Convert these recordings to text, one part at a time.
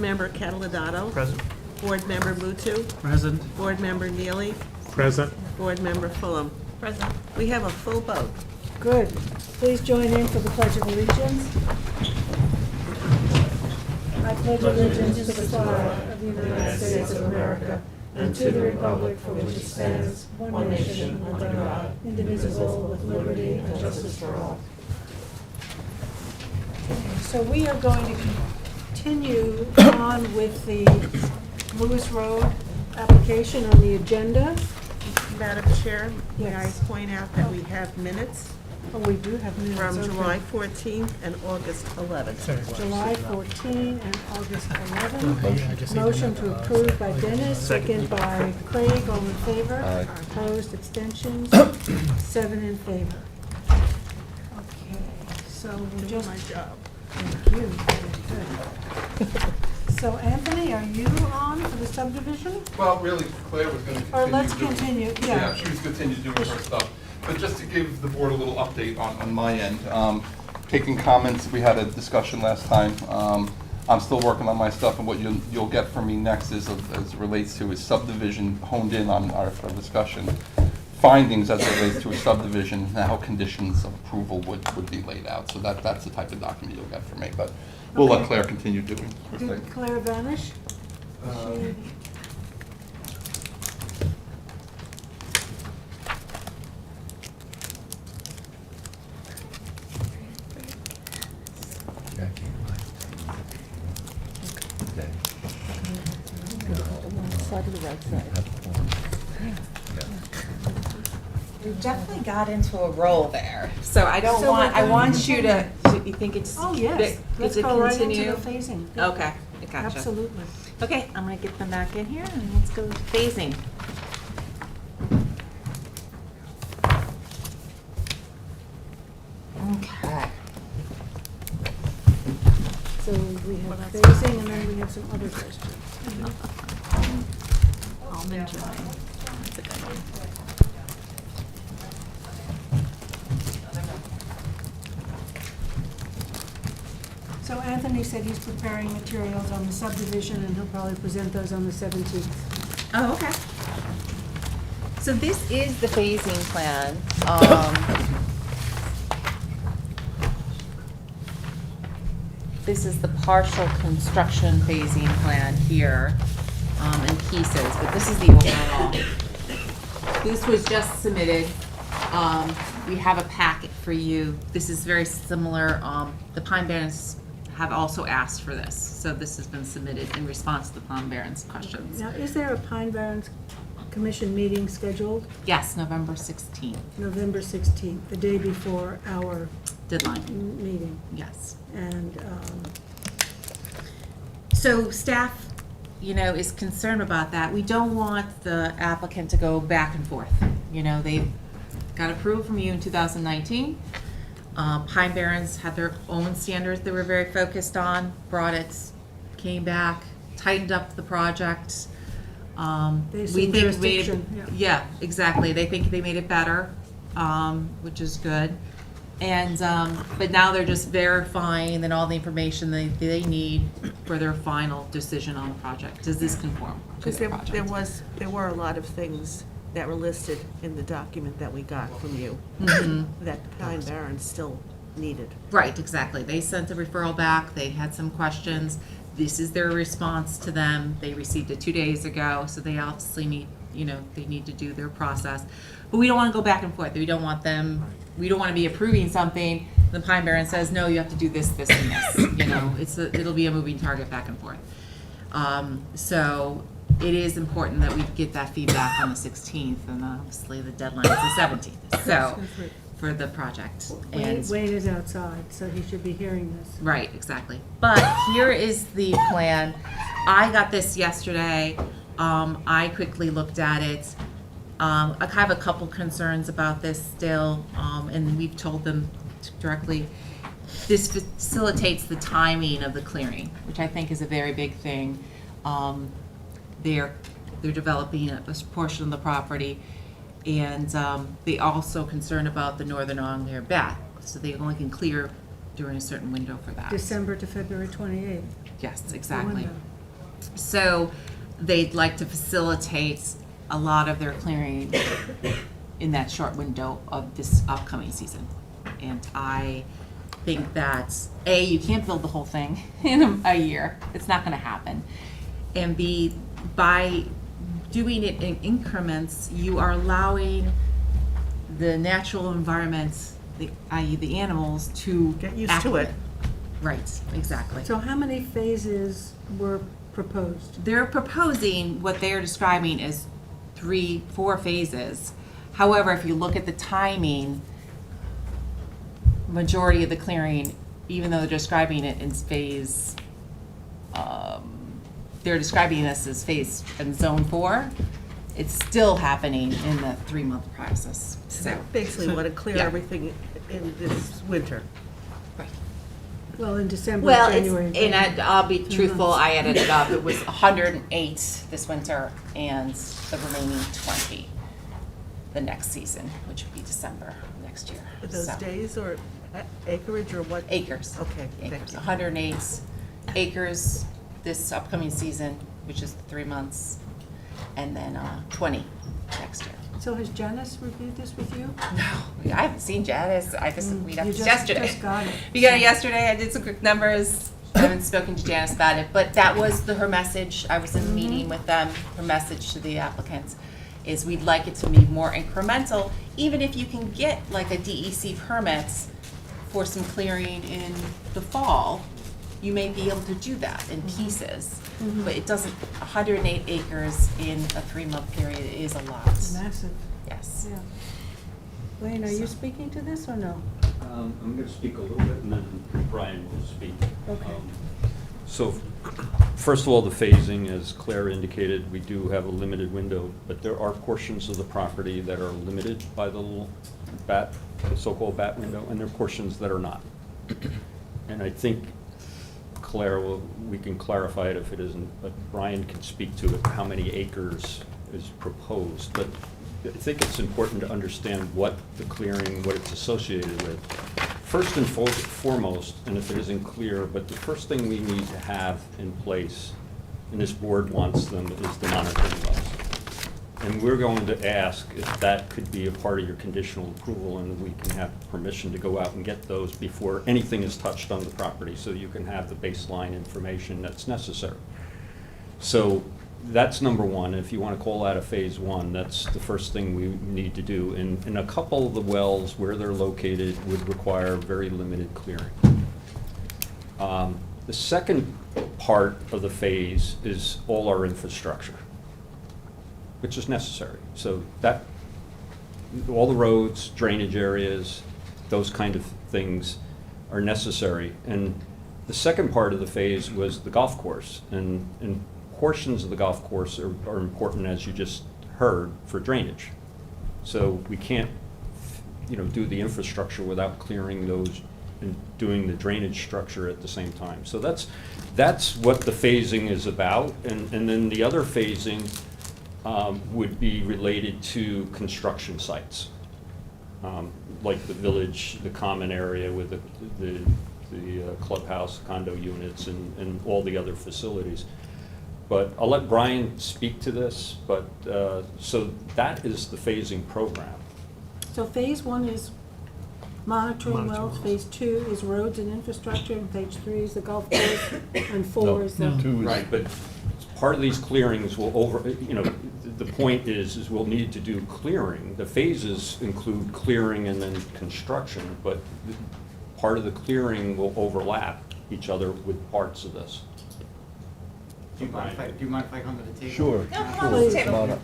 Member Cataldonato. Present. Board Member Mutu. Present. Board Member Neely. Present. Board Member Fulham. Present. We have a full vote. Good. Please join in for the Pledge of Allegiance. I pledge allegiance to the flag of the United States of America and to the republic for which it stands, one nation, under God, indivisible, with liberty and justice for all. So we are going to continue on with the Lewis Road application on the agenda. Madam Chair, may I Yes. point out that we have minutes Oh, we do have minutes. from okay. July 14th and August 11th. July 14 and August 11. Motion to approve by Dennis, second by Craig. All in favor? Aye. Opposed, abstentions? 7 in favor. Okay, so we just... My job. Thank you. Very good. So Anthony, are you on for the subdivision? Well, really, Claire was going to continue. Or let's doing- continue, Yeah, yeah. she was continue doing her stuff. But just to give the board a little update on my end, taking comments, we had a discussion last time. I'm still working on my stuff, and what you'll get from me next is, as it relates to, is subdivision honed in on our discussion. Findings as it relates to a subdivision, and how conditions of approval would be laid out. So that's the type of document you'll get from me, but we'll let Okay. Claire continue doing her thing. Did Claire vanish? She- Side to the right side. We definitely got into a roll there, so I don't So want, we're I going want to you to, you think it's? Oh, yes. Let's Is it go right into continue? the phasing. Okay, I gotcha. Absolutely. Okay, I'm gonna get them back in here and let's go to phasing. Okay. So we have phasing and then we have some other questions. Almond joy. That's a good one. So Anthony said he's preparing materials on the subdivision and he'll probably present those on the 17th. Oh, okay. So this is the phasing plan. This is the partial construction phasing plan here, in pieces, but this is the overall. This was just submitted. We have a packet for you. This is very similar. The Pine Barrens have also asked for this, so this has been submitted in response to the Pine Barrens questions. Now, is there a Pine Barrens Commission meeting scheduled? Yes, November 16th, November 16th, the day before our deadline, meeting. yes. And So staff, is concerned about that. We don't want the applicant to go back and forth. They got approved from you in 2019. Pine Barrens had their own standards they were very focused on, brought it, came back, tightened up the project. They We assumed think made it, jurisdiction, yeah, exactly. They think they made it better, which is good. And, but now they're just verifying that all the information they need for their final decision on the project. Does this conform to Because the project? there were a lot of things that were listed in the document that we got from you that Pine Barrens still needed. Right, exactly. They sent a referral back. They had some questions. This is their response to them. They received it 2 days ago, so they obviously need, they need to do their process. But we don't want to go back and forth. We don't want to be approving something, the Pine Barrens says, no, you have to do this, this, and this. It'll be a moving target back and forth. So it is important that we get that feedback on the 16th, and obviously the deadline is the 17th, so, for the project. And Wayne is outside, so he should be hearing this. right, exactly. But here is the plan. I got this yesterday. I quickly looked at it. I have a couple concerns about this still, and we've told them directly. This facilitates the timing of the clearing, which I think is a very big thing. They're developing a portion of the property, and they also concerned about the northern arm near Bath, so they only can clear during a certain window for that. December to February 28th. Yes, exactly. window. So they'd like to facilitate a lot of their clearing in that short window of this upcoming season. And I think that, A, you can't build the whole thing in a year. It's not gonna happen. And B, by doing it in increments, you are allowing the natural environment, i.e. the animals, to Get used to it. acclimate. Right, exactly. So how many phases were proposed? They're proposing what they are describing as 3-4 phases. However, if you look at the timing, majority of the clearing, even though they're describing it in phase, they're describing this as phase in zone 4, it's still happening in the 3-month process, so. Basically want to clear Yeah. everything in this winter. Well, in December, Well, January. and I'll be truthful, I added it up, it was 108 this winter and the remaining 20 the next season, which would be December next year. Are those So, days or acreage or what? Acres. Okay, thank Acres, you. 108 acres this upcoming season, which is 3 months, and then 20 next year. So has Janice reviewed this with you? No, I haven't seen Janice, we got You this just- yesterday. just got it. We got it yesterday, I did some quick numbers, I haven't spoken to Janice about it, but that was her message, I was in a meeting with them, her message to the applicants is we'd like it to be more incremental, even if you can get like a DEC permit for some clearing in the fall, you may be able to do that in pieces. But it doesn't, 108 acres in a 3-month period is a lot, Massive, yes. yeah. Wayne, are you speaking to this or no? I'm going to speak a little bit, and then Brian will speak. Okay. So, first of all, the phasing, as Claire indicated, we do have a limited window, but there are portions of the property that are limited by the little bat, the so-called bat window, and there are portions that are not. And I think Claire we can clarify it if it isn't, but Brian can speak to it, how many acres is proposed. But I think it's important to understand what the clearing, what it's associated with. First and foremost, and if it isn't clear, but the first thing we need to have in place, and this board wants them, is the monitoring wells. And we're going to ask if that could be a part of your conditional approval, and we can have permission to go out and get those before anything is touched on the property, so you can have the baseline information that's necessary. So that's number one. If you want to call that a phase 1, that's the first thing we need to do. And a couple of the wells where they're located would require very limited clearing. The second part of the phase is all our infrastructure, which is necessary. So that, all the roads, drainage areas, those kind of things are necessary. And the second part of the phase was the golf course. And portions of the golf course are important, as you just heard, for drainage. So we can't, do the infrastructure without clearing those and doing the drainage structure at the same time. So that's what the phasing is about. And then the other phasing would be related to construction sites, like the village, the common area with the clubhouse, condo units, and all the other facilities. But I'll let Brian speak to this, but, so that is the phasing program. So phase 1 is monitoring wells, phase 2 is roads and infrastructure, and phase 3 is the golf course, and 4 is the. Right, but part of these clearings will the point is we'll need to do clearing. The phases include clearing and then construction, but part of the clearing will overlap each other with parts of this. Do you mind if I come to the table? Sure. No, come on, let's table. Come on up.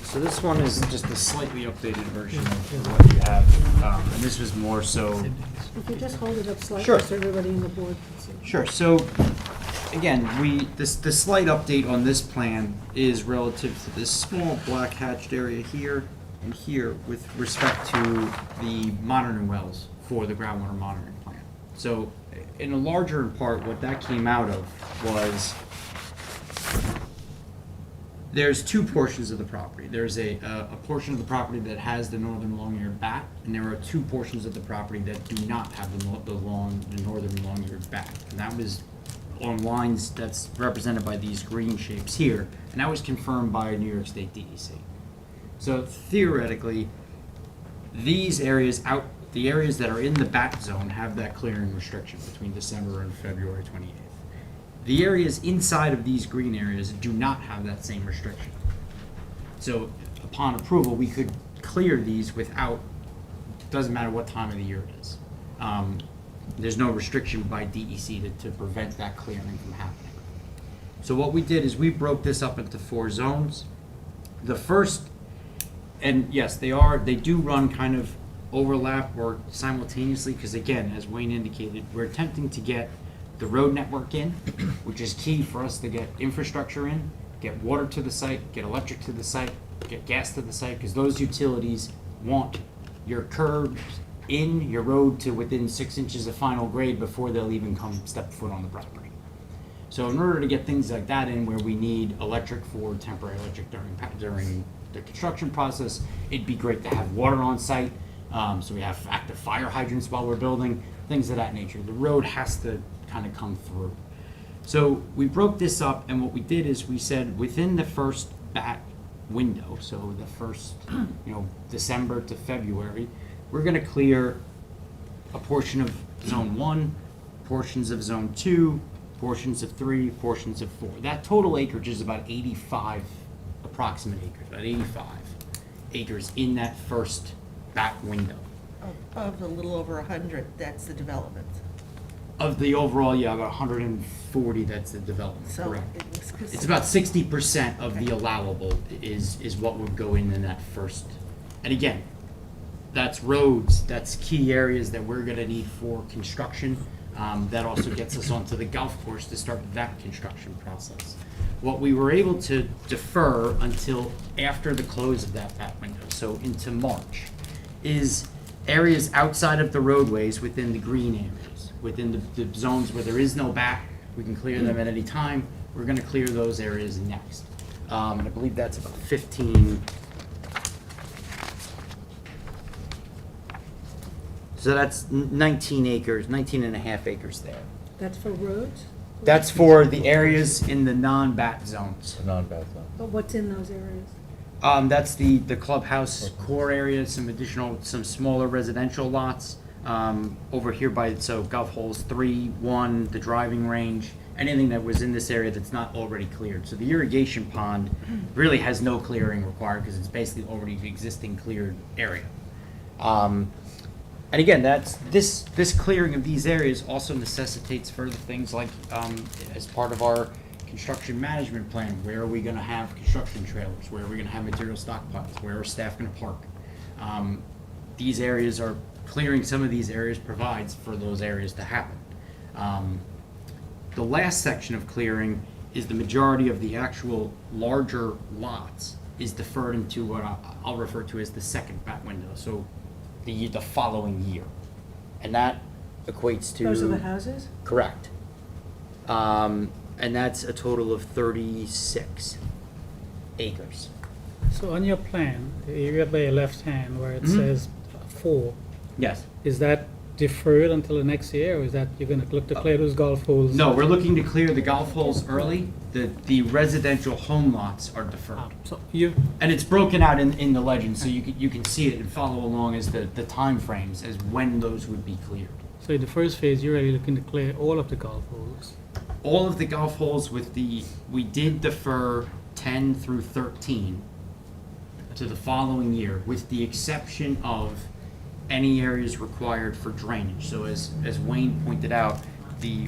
So this one is just a slightly updated version of what you have, and this was more so. If you just hold it up slightly Sure. so everybody in the board can see. Sure, so, again, the slight update on this plan is relative to this small black hatched area here and here with respect to the monitoring wells for the groundwater monitoring plan. So, in a larger part, what that came out of was There's two portions of the property. There's a portion of the property that has the northern long-eared bat, and there are two portions of the property that do not have the northern long-eared bat. And that was on lines that's represented by these green shapes here, and that was confirmed by New York State DEC. So theoretically, these areas the areas that are in the bat zone have that clearing restriction between December and February 28th. The areas inside of these green areas do not have that same restriction. So upon approval, we could clear these without, doesn't matter what time of the year it is. There's no restriction by DEC to prevent that clearing from happening. So what we did is we broke this up into 4 zones. The first, and yes, they do run kind of overlap or simultaneously, because again, as Wayne indicated, we're attempting to get the road network in, which is key for us to get infrastructure in, get water to the site, get electric to the site, get gas to the site, because those utilities want your curbs in your road to within 6 inches of final grade before they'll even come step foot on the property. So in order to get things like that in, where we need electric for temporary electric during the construction process, it'd be great to have water on site. So we have active fire hydrants while we're building, things of that nature. The road has to kind of come through. So we broke this up, and what we did is we said within the first bat window, so the first, December to February, we're gonna clear a portion of zone 1, portions of zone 2, portions of 3, portions of 4. That total acreage is about 85 approximate acres, about 85 acres in that first back window. Of a little over 100, that's the development. Of the overall, yeah, about 140, that's the development, So correct. it's It's about 60% of the allowable is what would go in that first. And again, that's roads, that's key areas that we're gonna need for construction. That also gets us onto the golf course to start that construction process. What we were able to defer until after the close of that window, so into March, is areas outside of the roadways within the green areas, within the zones where there is no bat. We can clear them at any time. We're gonna clear those areas next. And I believe that's about 15. So that's 19 acres, 19 and a half acres there. That's for roads? That's for the areas in the non-bat zones. But what's in those areas? That's the clubhouse core area, some smaller residential lots. Over here by, so golf holes 3, 1, the driving range, anything that was in this area that's not already cleared. So the irrigation pond really has no clearing required because it's basically already existing cleared area. And again, this clearing of these areas also necessitates further things like, as part of our construction management plan, where are we gonna have construction trailers? Where are we gonna have material stockpiles? Where are staff gonna park? These areas are, clearing some of these areas provides for those areas to happen. The last section of clearing is the majority of the actual larger lots is deferred into what I'll refer to as the second bat window, so the following year. And that equates to... Those are the houses? Correct. And that's a total of 36 acres. So on your plan, the area by your left hand where it says 4, Yes. is that deferred until the next year, or is that you're gonna look to clear those golf holes? No, we're looking to clear the golf holes early. The residential home lots are deferred. So you, And it's broken out in the legend, so you can see it and follow along as the timeframes as when those would be cleared. so in the first phase, you're really looking to clear all of the golf holes. All of the golf holes we did defer 10 through 13 to the following year, with the exception of any areas required for drainage. So as Wayne pointed out, the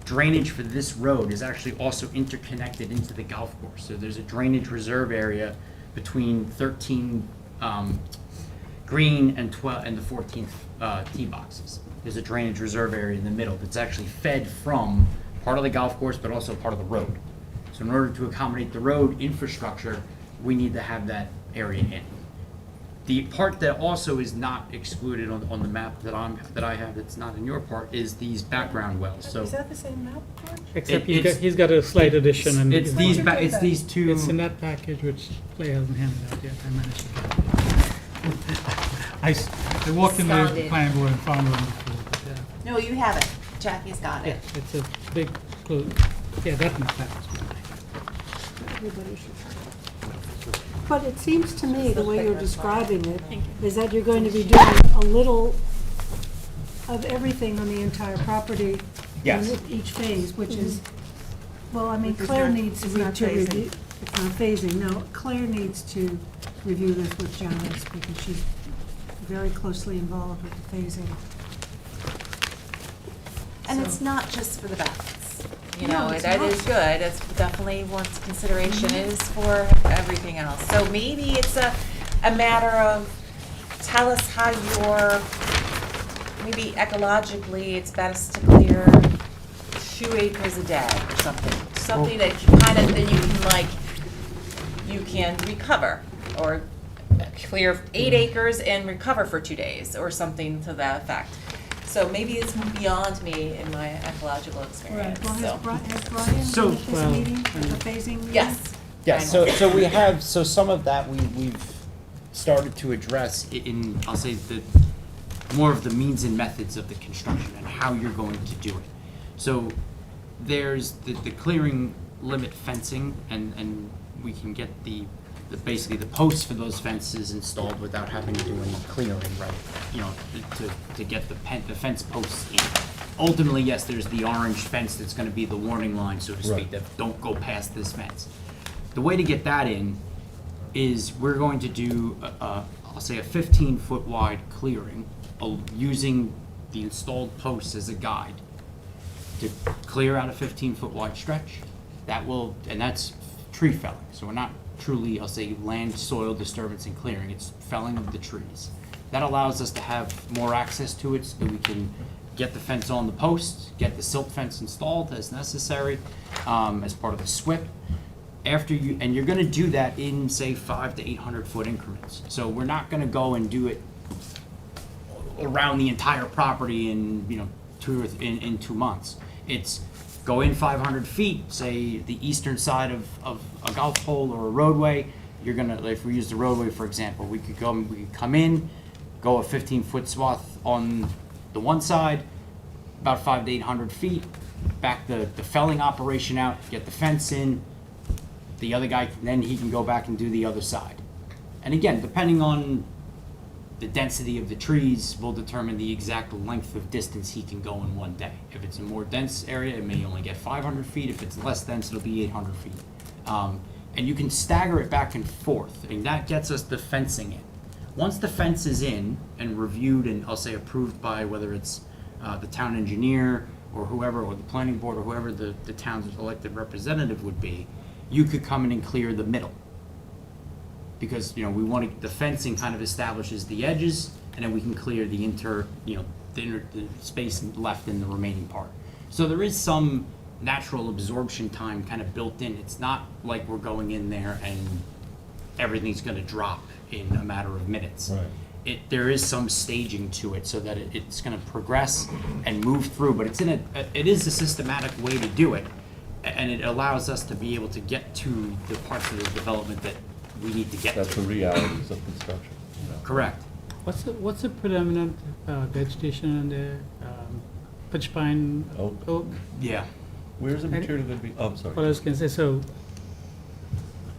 drainage for this road is actually also interconnected into the golf course. So there's a drainage reserve area between 13 green and 12 and the 14th tee boxes. There's a drainage reserve area in the middle that's actually fed from part of the golf course, but also part of the road. So in order to accommodate the road infrastructure, we need to have that area in. The part that also is not excluded on the map that I have that's not in your part is these background wells, so. Is that the same map, George? Except it's- he's got a slight addition and It's these, it's these two. it's in that package which Clay hasn't handed out yet. I managed to get it. I walked in the Sounded. plan board and found one before, but yeah. No, you have it. Jackie's got Yeah, it. it's a big clue. Yeah, that was Everybody should. But it seems to me, the way you're describing it, is that you're going to be doing a little of everything on the entire property. Yes. In each phase, which is, well, I mean, Which is Claire not- needs to it's not review. phasing. It's not phasing, no, Claire needs to review this with Janice because she's very closely involved with the phasing. And So- it's not just for the bats. You No, know, it's that not. is good. It's definitely wants consideration. It is for everything else. So maybe it's a matter of tell us how you're, maybe ecologically, it's best to clear 2 acres a day or something. Something that you kind of, then you can like, you can recover or clear 8 acres and recover for 2 days or something to that effect. So maybe it's beyond me in my ecological experience, Well, so. has Brian So- been at this Well, meeting, at the phasing meeting? Yes. Yes, so we have, so some of that we've started to address in, I'll say, the more of the means and methods of the construction and how you're going to do it. So there's the clearing limit fencing, and we can get basically the posts for those fences installed without having to do any clearing, right? You know, to get the fence posts in. Ultimately, yes, there's the orange fence that's gonna be the warning line, so to speak, that don't go past this fence. The way to get that in is we're going to do, I'll say a 15-foot wide clearing, using the installed posts as a guide to clear out a 15-foot wide stretch. That will, and that's tree felling, so we're not truly, I'll say, land soil disturbance and clearing, it's felling of the trees. That allows us to have more access to it so that we can get the fence on the post, get the silt fence installed as necessary, as part of the SWIP. And you're gonna do that in, say, 500 to 800 foot increments. So we're not gonna go and do it around the entire property in, in 2 months. It's go in 500 feet, say the eastern side of a golf hole or a roadway. You're gonna, if we use the roadway, for example, we could come in, go a 15-foot swath on the one side, about 500 to 800 feet, back the felling operation out, get the fence in, the other guy, then he can go back and do the other side. And again, depending on the density of the trees will determine the exact length of distance he can go in one day. If it's a more dense area, it may only get 500 feet. If it's less dense, it'll be 800 feet. And you can stagger it back and forth, and that gets us the fencing in. Once the fence is in and reviewed and I'll say approved by whether it's the town engineer or whoever, or the planning board, or whoever the town's elected representative would be, you could come in and clear the middle. Because, we want to, the fencing kind of establishes the edges, and then we can clear the the space left in the remaining part. So there is some natural absorption time kind of built in. It's not like we're going in there and everything's gonna drop in a matter of minutes. Right. There is some staging to it so that it's gonna progress and move through, but it is a systematic way to do it. And it allows us to be able to get to the parts of the development that we need to get That's the to. realities of construction. Correct. What's the predominant vegetation in there? Pitch pine, Oak. oak? Yeah. Where's the material gonna be, oh, I'm sorry. What I was gonna say, so,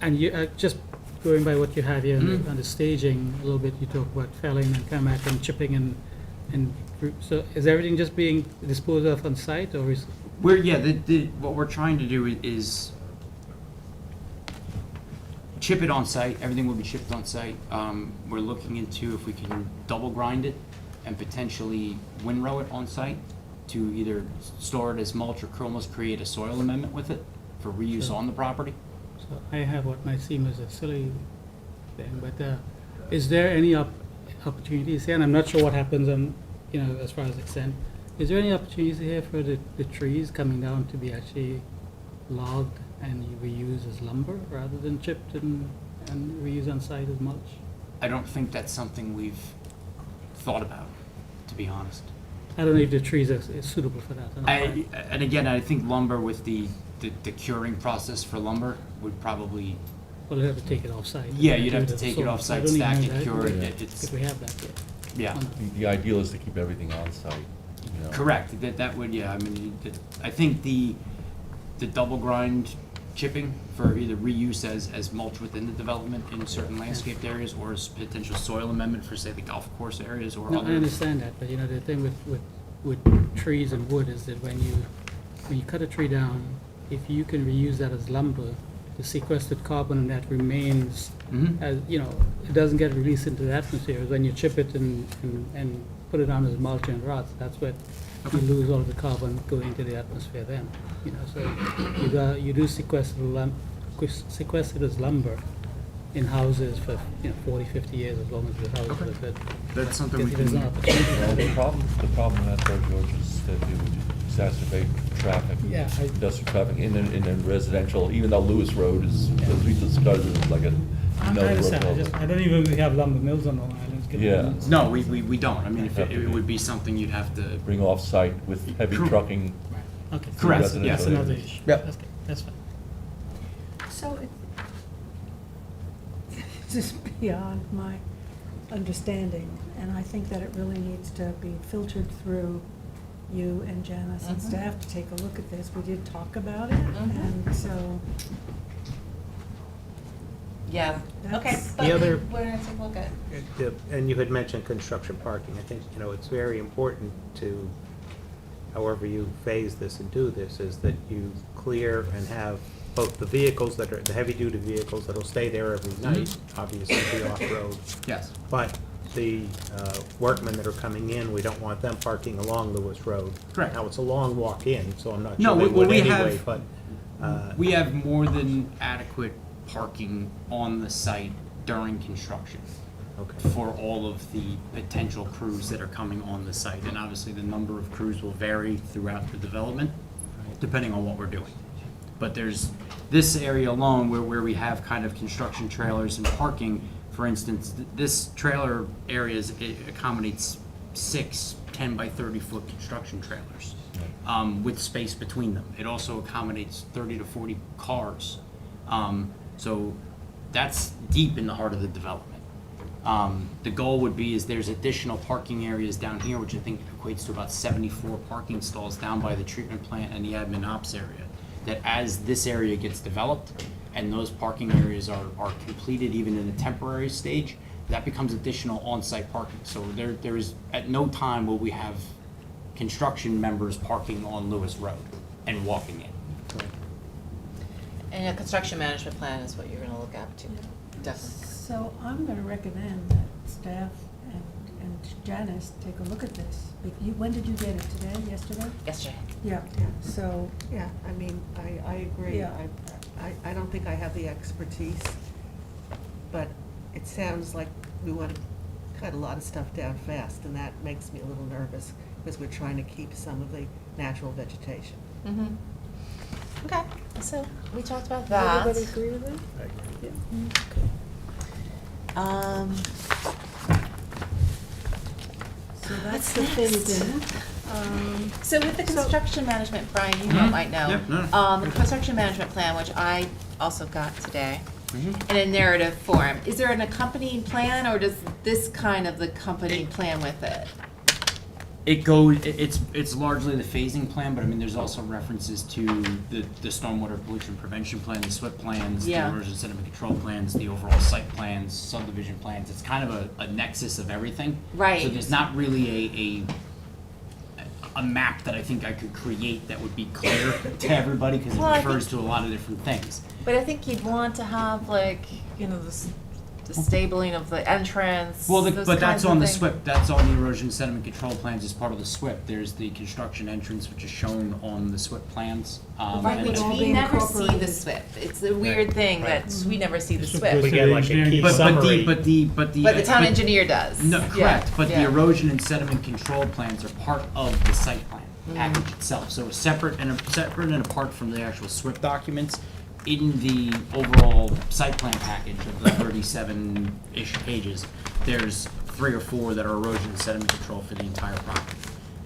and you, just going by what you have here Mhm. on the staging, a little bit, you talk about felling and come back and chipping and, so is everything just being disposed of on site, or is? What we're trying to do is chip it on site. Everything will be chipped on site. We're looking into if we can double grind it and potentially windrow it on site to either store it as mulch or almost create a soil amendment with it for reuse Sure. on the property. So I have what might seem as a silly thing, but is there any opportunities here? And I'm not sure what happens on, as far as extent. Is there any opportunities here for the trees coming down to be actually logged and reused as lumber rather than chipped and reused on site as mulch? I don't think that's something we've thought about, to be honest. I don't know if the trees are is suitable for that or not. And again, I think lumber with the curing process for lumber would probably, Well, you have to take it off-site. yeah, you'd have Do to the take it soil. off-site, I don't even stack know it, that, cure it, Yeah. it's, If we have that yet. yeah. The ideal is to keep everything on site, you know. Correct, that would, yeah, I mean, I think the double grind chipping for either reuse as mulch within the development in certain landscaped areas or as potential soil amendment for, say, the golf course areas or No, I other. understand that, but you know, the thing with trees and wood is that when you cut a tree down, if you can reuse that as lumber, the sequestered carbon in that remains, Mhm. as, you know, it doesn't get released into the atmosphere. When you chip it and put it on as mulch and rots, that's what you lose all the carbon going into the atmosphere then, you know, so you do sequester it as lumber in houses for, 40, 50 years, as long as the houses are good. That's something we There's an can, opportunity. Well, the problem with that though, George, is that it would exacerbate traffic. Yeah, Industrial traffic in a residential, even though Lewis Road is, as we discussed, is like a I no understand, road. I don't even have lumber mills on Long Island. Yeah. no, we don't, I mean, if Have to it be. would be something you'd have to, Bring off-site with heavy Cor- trucking. Okay. Correct, residential yes. That's another areas. issue. Yep. That's good, that's fine. So this is beyond my understanding, and I think that it really needs to be filtered through you and Janice and Mhm. staff to take a look at this. We did talk about it, Mhm. and so Yeah, okay, That's- but The other- we're gonna take a look at. And you had mentioned construction parking. I think, it's very important to, however you phase this and do this, is that you clear and have both the vehicles that are, the heavy-duty vehicles that'll stay there every night, obviously be off-road, yes. but the workmen that are coming in, we don't want them parking along Lewis Road. Correct. Now, it's a long walk in, so I'm not No, sure they well, would we anyway, have- but, We have more than adequate parking on the site during construction okay. for all of the potential crews that are coming on the site. And obviously, the number of crews will vary throughout the development, depending on what we're doing. But there's this area alone where we have kind of construction trailers and parking. For instance, this trailer area it accommodates 6 10 by 30 foot construction trailers with space between them. It also accommodates 30 to 40 cars. So that's deep in the heart of the development. The goal would be is there's additional parking areas down here, which I think equates to about 74 parking stalls down by the treatment plant and the admin ops area. That as this area gets developed and those parking areas are completed even in a temporary stage, that becomes additional on-site parking. So there is, at no time will we have construction members parking on Lewis Road and walking in. And a construction management plan is what you're gonna look at too, definitely. So I'm gonna recommend that staff and Janice take a look at this. When did you get it, today, yesterday? Yesterday. Yeah, so, Yeah, I mean, I agree. Yeah. I don't think I have the expertise, but it sounds like we want to cut a lot of stuff down fast, and that makes me a little nervous, because we're trying to keep some of the natural vegetation. Mm-hmm. Okay, so we talked about that. everybody agree with that? I agree. So that's What's the next? thing. So with the construction management, Brian, you might know. Yep, no. The construction management plan, which I also got today, Mhm. in a narrative form, is there an accompanying plan, or does this kind of the accompanying plan with it? It's largely the phasing plan, but I mean, there's also references to the stormwater pollution prevention plan, the SWIP plans, the Yeah. erosion sediment control plans, the overall site plans, subdivision plans. It's kind of a nexus of everything. Right. So there's not really a map that I think I could create that would be clear to everybody, because it Well, I refers think- to a lot of different things. But I think you'd want to have like, the stabling of the entrance, Well, those but kinds that's of on the things. SWIP, that's on the erosion sediment control plans as part of the SWIP. There's the construction entrance, which is shown on the SWIP plans. Right, and which all we being never see the incorporated. SWIP. It's a weird thing that we never see the It's a SWIP. We get like a key But summary. but the But the town engineer does. No, Yeah, correct, but the yeah. erosion and sediment control plans are part of the site plan Mm. package itself. So separate and apart from the actual SWIP documents, in the overall site plan package of the 37-ish pages, there's 3 or 4 that are erosion and sediment control for the entire property.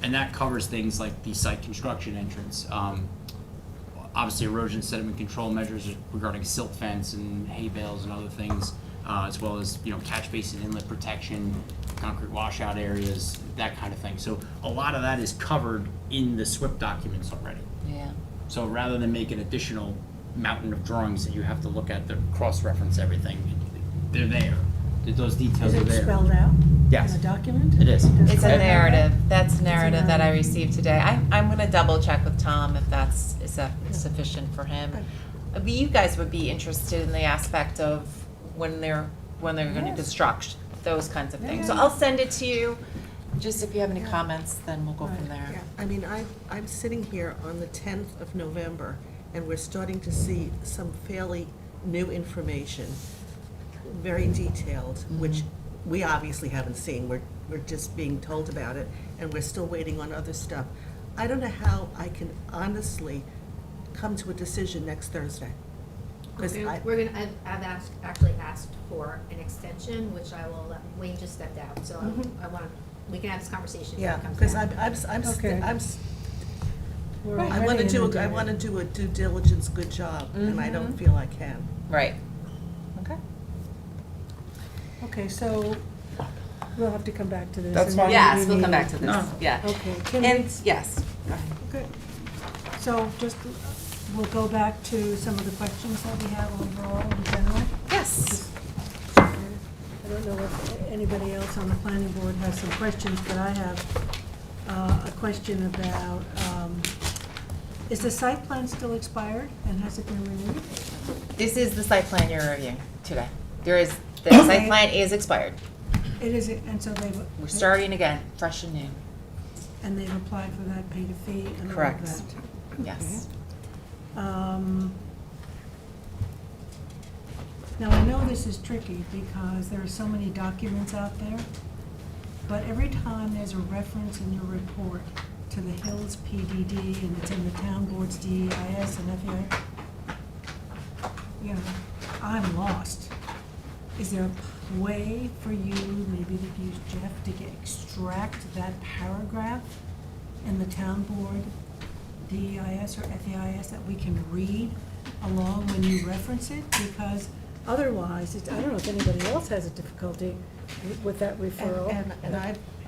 And that covers things like the site construction entrance, obviously erosion and sediment control measures regarding silt fence and hay bales and other things, as well as, catch basin inlet protection, concrete washout areas, that kind of thing. So a lot of that is covered in the SWIP documents already. Yeah. So rather than make an additional mountain of drawings that you have to look at to cross-reference everything, they're there. Those details Is are it there. spelled out Yes. in the document? It is. It's a Okay. narrative, that's a narrative that I narrative. received today. I'm gonna double check with Tom if that's sufficient for him. But you guys would be interested in the aspect of when they're gonna Yes. construct, those kinds of things. So Yeah. I'll send it to you, just if you have any comments, then we'll go from Right, there. I mean, I'm sitting here on the 10th of November, and we're starting to see some fairly new information, very detailed, which we obviously haven't seen. We're just being told about it, and we're still waiting on other stuff. I don't know how I can honestly come to a decision next Thursday. 'Cause Actually asked for an extension, which I will, Wayne just stepped out, so we can have this conversation when Yeah, he comes because back. Okay. We're I already want to in do, the I day. want to do a due diligence good job, and I don't Mhm. feel I can. Right. Okay. Okay, so we'll have to come back to this. That's and then fine. Yes, we we'll come need- back to this, No. yeah. Okay, can we, And, yes. okay. So just, we'll go back to some of the questions that we have overall in general. Yes. I don't know if anybody else on the planning board has some questions, but I have a question about, is the site plan still expired and has it been renewed? This is the site plan you're reviewing today. The Okay. site plan is expired. It is, and so they've. We're starting again, fresh and new. And they've applied for that, paid a fee and all of Correct. that. Yes. Now, I know this is tricky because there are so many documents out there, but every time there's a reference in your report to the Hills PDD and it's in the town board's DEIS and FEI, I'm lost. Is there a way for you, maybe to use Jeff, to extract that paragraph in the town board DEIS or FEIS that we can read along when you reference it? Because otherwise, I don't know if anybody else has a difficulty with that referral. And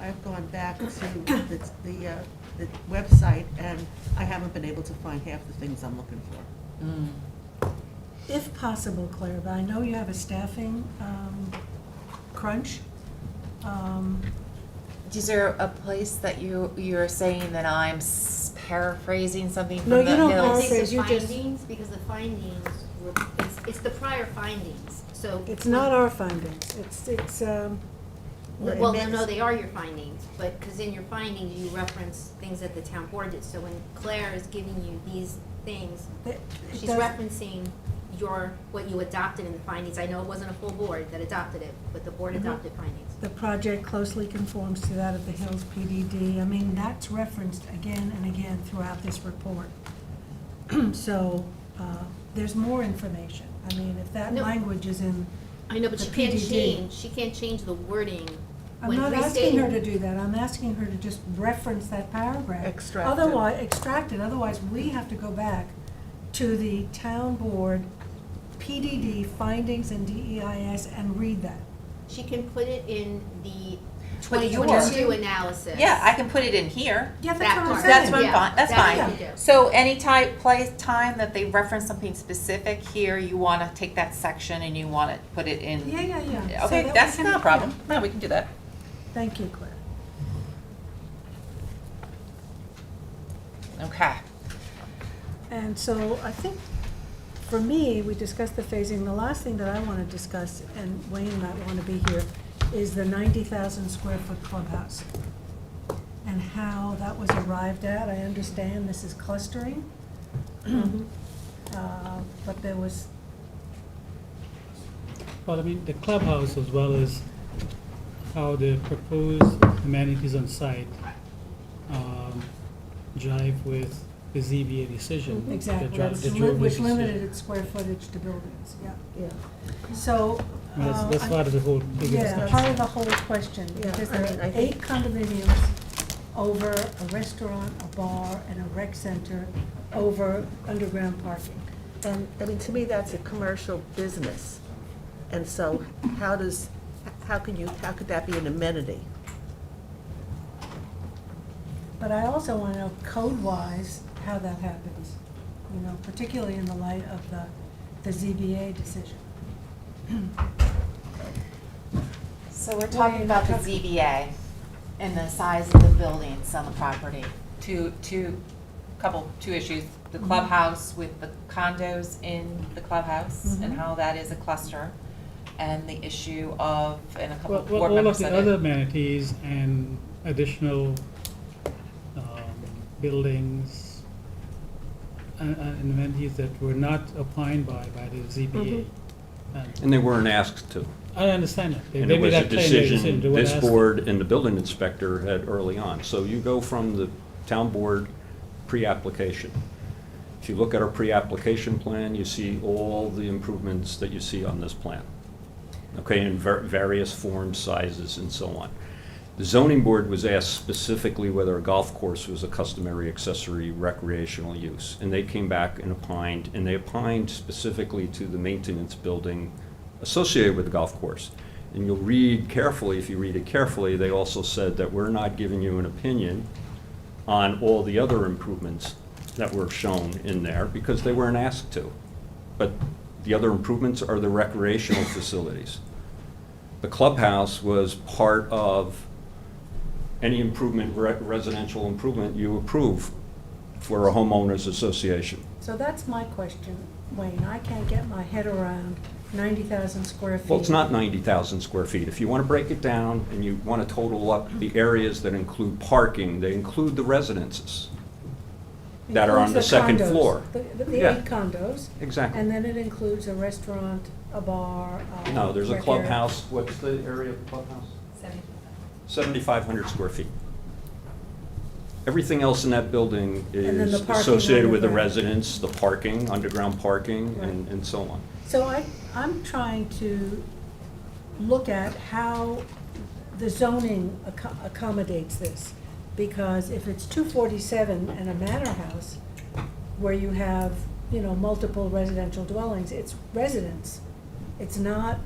I've gone back to the website, and I haven't been able to find half the things I'm looking for. If possible, Claire, but I know you have a staffing crunch. Is there a place that you're saying that I'm paraphrasing something from No, the you don't Hills? I paraphrase. think the you just- findings, because the findings were, it's the prior findings, so. It's not our findings, it's, Well, no, they are your findings, but, because in your findings, you reference things that the town board did, so when Claire is giving you these things, she's referencing what you adopted in the findings. I know it wasn't a full board that adopted it, but the board adopted findings. the project closely conforms to that of the Hills PDD. I mean, that's referenced again and again throughout this report. So, there's more information. I mean, if that No. language is in, I know, but The she can't change the wording. I'm when not asking her to restating- do that, I'm asking her to just reference that paragraph. Extract it. Otherwise, extract it, otherwise we have to go back to the town board PDD findings and DEIS and read that. She can put it in the But yours- 2022 analysis. Yeah, I can put it in here. Yeah, That that's what I'm part. saying. That's what I'm Yeah, fine, that's that fine. you can do. So any time that they reference something specific here, you wanna take that section and you wanna put it in? Yeah. So Okay, that we that's can- not a problem. No, we can do that. Thank you, Claire. Okay. And so I think, for me, we discussed the phasing. The last thing that I want to discuss, and Wayne might want to be here, is the 90,000 square foot clubhouse and how that was arrived at. I understand this is clustering, but there was, Well, I mean, the clubhouse as well as how the proposed amenities on site jive with the ZBA decision. that Exactly, dri- which that drove the which decision. limited its square footage to buildings, yeah. Yeah. So. I mean, that's part of the whole big Yeah, discussion. part of the whole question, Yeah, because I there mean, are I think- 8 condominiums over a restaurant, a bar, and a rec center over underground parking. And, I mean, to me, that's a commercial business. And so how could that be an amenity? But I also want to know code-wise how that happens, you know, particularly in the light of the ZBA decision. So we're Well, talking you about the talk- ZBA and the size of the buildings on the property. Two issues. The Mhm. clubhouse with the condos in the clubhouse and Mhm. how that is a cluster. And the issue of, and a couple Well, of well, board all of members the said other it. amenities and additional buildings and amenities that were not opined by the ZBA. And they weren't asked to. I understand that. They And they it made was a that claim, they decision they weren't this asked. board and the building inspector had early on. So you go from the town board pre-application. If you look at our pre-application plan, you see all the improvements that you see on this plan. Okay, in various forms, sizes, and so on. The zoning board was asked specifically whether a golf course was a customary accessory recreational use. And they came back and they opined specifically to the maintenance building associated with the golf course. And you'll read carefully, if you read it carefully, they also said that we're not giving you an opinion on all the other improvements that were shown in there because they weren't asked to. But the other improvements are the recreational facilities. The clubhouse was part of any improvement, residential improvement you approve for a homeowners association. So that's my question, Wayne. I can't get my head around 90,000 square feet. Well, it's not 90,000 square feet. If you want to break it down and you want to total up the areas that include parking, they include the residences that are on the Includes second condos, floor. The Yeah. 8 condos. Exactly. And then it includes a restaurant, a bar. No, there's a rec area. clubhouse. What's the area of the clubhouse? 7,500 square feet. Everything else in that building And then the is parking associated with the underground. residents, the parking, underground parking, Right. and so on. So I'm trying to look at how the zoning accommodates this. Because if it's 247 and a manor house, where you have, you know, multiple residential dwellings, it's residence. It's not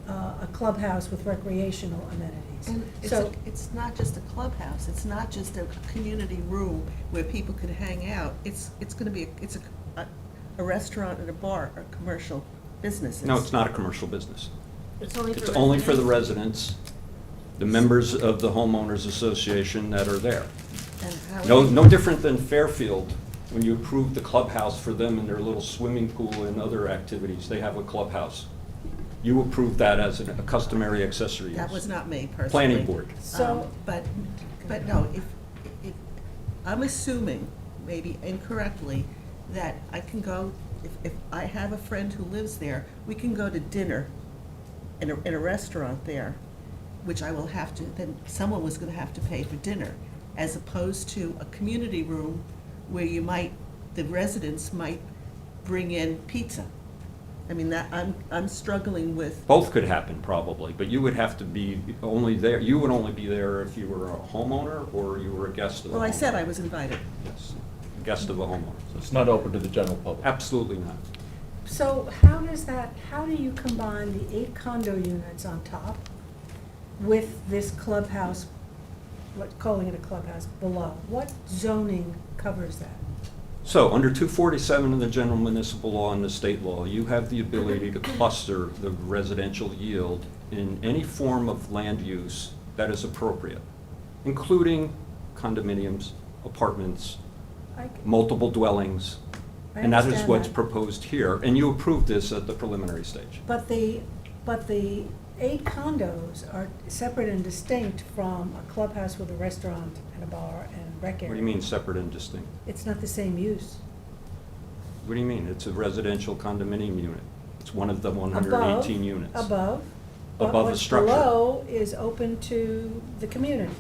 a clubhouse with recreational amenities. And So, it's not just a clubhouse, it's not just a community room where people could hang out. It's gonna be, a restaurant and a bar are commercial businesses. No, it's not a commercial business. It's only It's only for the residents, the members of the homeowners association that are there. And how No, many- no different than Fairfield, when you approved the clubhouse for them and their little swimming pool and other activities, they have a clubhouse. You approved that as a customary accessory use. That was not me personally. Planning board. So- But no, if, I'm assuming, maybe incorrectly, that I can go, if I have a friend who lives there, we can go to dinner in a restaurant there, which I will have to, then someone was gonna have to pay for dinner, as opposed to a community room where the residents might bring in pizza. I mean, I'm struggling with, Both could happen probably, but you would have to be only there, you would only be there if you were a homeowner or you were a guest of a homeowner. well, I said I was invited. Yes, a guest of a homeowner. It's not open to the general public. Absolutely not. So how do you combine the 8 condo units on top with this clubhouse, calling it a clubhouse, below? What zoning covers that? So, under 247 of the general municipal law and the state law, you have the ability to cluster the residential yield in any form of land use that is appropriate, including condominiums, apartments, multiple dwellings, I and that is understand what's that. proposed here. And you approved this at the preliminary stage. But the 8 condos are separate and distinct from a clubhouse with a restaurant and a bar and rec area. What do you mean separate and distinct? It's not the same use. What do you mean? It's a residential condominium unit. It's one of the 118 units. Above. But Above a what's structure. below is open to the community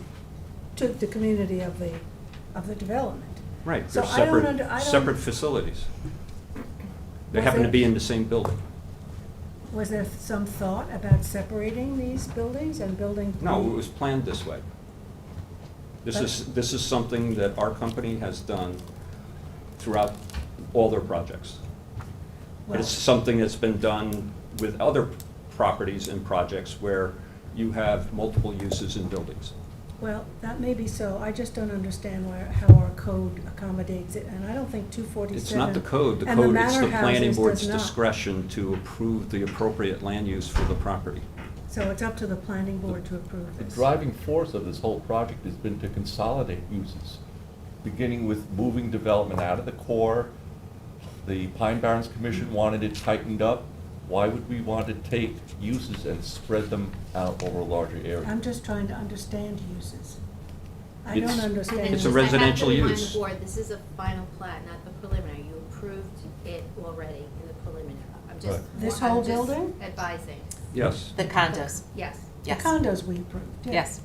of the development. Right, So they're I don't separate, under- I don't- separate facilities. They Was happen to it- be in the same building. Was there some thought about separating these buildings and building? No, the- it was planned this way. This is something that our company has done throughout all their projects. Well- It's something that's been done with other properties and projects where you have multiple uses in buildings. Well, that may be so. I just don't understand how our code accommodates it, and I don't think 247. It's not the code, and the it's the manor planning houses board's does not. discretion to approve the appropriate land use for the property. So it's up to the planning board to approve The this. driving force of this whole project has been to consolidate uses, beginning with moving development out of the core. The Pine Barrens Commission wanted it tightened up. Why would we want to take uses and spread them out over a larger area? I'm just trying to understand uses. I It's- don't And understand. then It's a just, I have to residential remind use. the board, this is a final plat, not the preliminary. You approved it already in the preliminary. I'm just. Right. This I'm whole just building? Advising, Yes, The condos, yes. The yes, condos we approved, yeah. yes.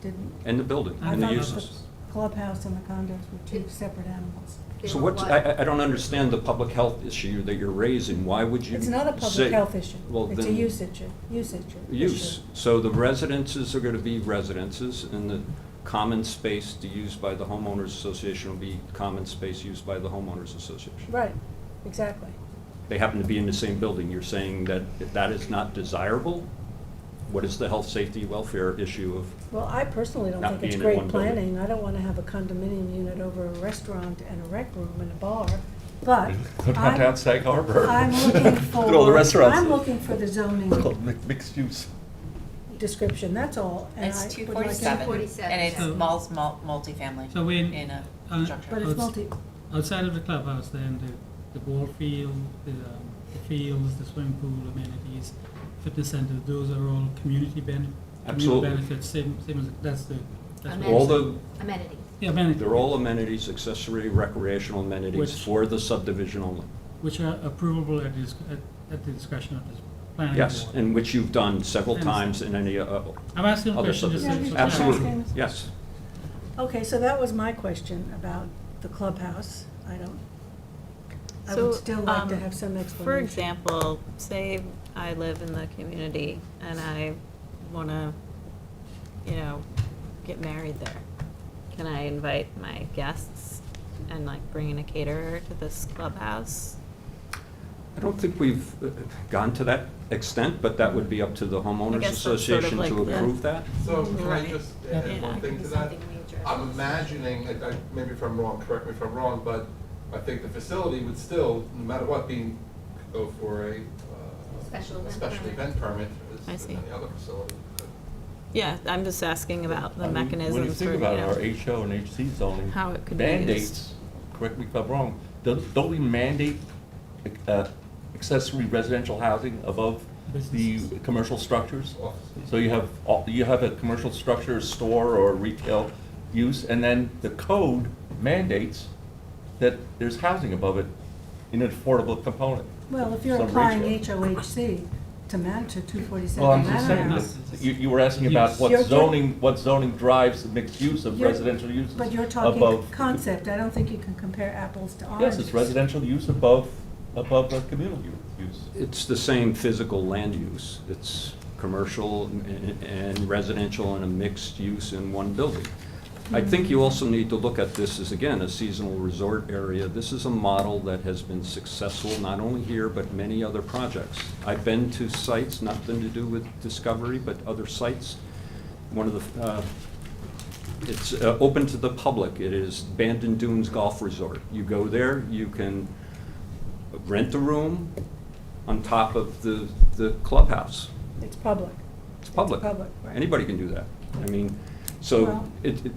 Didn't, and the building, I and the thought uses. the clubhouse and the condos were two separate animals. They So were what, I don't understand the public health issue that you're raising. Why would you It's not a say- public health issue. Well, It's a then- usage Use. issue. So the residences are gonna be residences, and the common space to use by the homeowners association will be common space used by the homeowners association. Right, exactly. They happen to be in the same building. You're saying that that is not desirable? What is the health, safety, welfare issue of, Well, I personally don't Not think it's being in great one building. planning. I don't want to have a condominium unit over a restaurant and a rec room and a bar, but Go downtown Sag Harbor. I'm looking for. Look at all the restaurants. I'm looking for the zoning It's called mixed use. description, that's all. and It's I would like- 247, 247, and it's yeah. multifamily So when, in a uh, structure. But it's multi, outside of the clubhouse, then the ball field, the fields, the swimming pool, amenities, fitness center, those are all community Absolutely. benefits, same as, that's the, that's what. all the, Amenities. Yeah, amenities. they're all amenities, accessory recreational amenities Which- for the subdivision only. Which are approvable at the discretion of the planning board. Yes, and which you've done several I understand. times in any I'm asking a other question just. subdivisions. Yeah, you- Absolutely, asking. yes. okay, so that was my question about the clubhouse. I would So, still like to have some explanation. For example, say I live in the community and I want to, get married there. Can I invite my guests and like bring in a caterer to this clubhouse? I don't think we've gone to that extent, but that would be up to the homeowners guess that's sort of association like to the- approve that. So can I Right. just Yeah. add one Yeah. thing to that? Something we addressed. I'm imagining, maybe if I'm wrong, correct me if I'm wrong, but I think the facility would still, no matter what, go for a Special event special permit. event permit I as see. any other facility. Yeah, I'm just asking about the I mean, When you mechanisms for, think about our HO and HC zoning. how it could be used. Mandates, correct me if I'm wrong, don't we mandate accessory residential housing above the Businesses. commercial structures? Offices. So you have a commercial structure, store or retail use, and then the code mandates that there's housing above it in an affordable component. Well, if you're some applying ratio. HOHC to match a 247 Well, I'm just manor saying, house. that you were asking about Yes. You're- what zoning drives the mixed use of You're- residential uses But you're above. talking concept, I don't think you can compare apples to oranges. Yes, it's residential use above the communal use. It's the same physical land use. It's commercial and residential and a mixed use in one building. I think you also need to look at this as, again, a seasonal resort area. This is a model that has been successful, not only here, but many other projects. I've been to sites, nothing to do with Discovery, but other sites. One of the, it's open to the public. It is Bandon Dunes Golf Resort. You go there, you can rent a room on top of the clubhouse. It's public. It's public. public, right. Anybody can do that. I mean, so Well-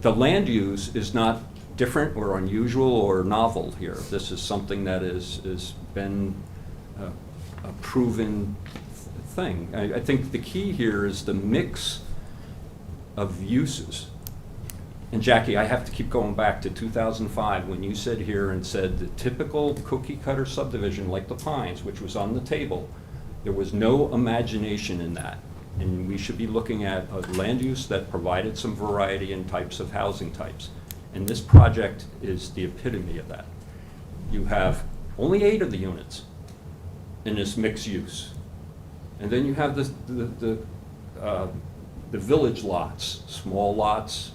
the land use is not different or unusual or novel here. This is something that is been a proven thing. I think the key here is the mix of uses. And Jackie, I have to keep going back to 2005, when you said here and said the typical cookie cutter subdivision like the Pines, which was on the table, there was no imagination in that. And we should be looking at a land use that provided some variety in types of housing types. And this project is the epitome of that. You have only 8 of the units in this mixed use. And then you have the village lots, small lots.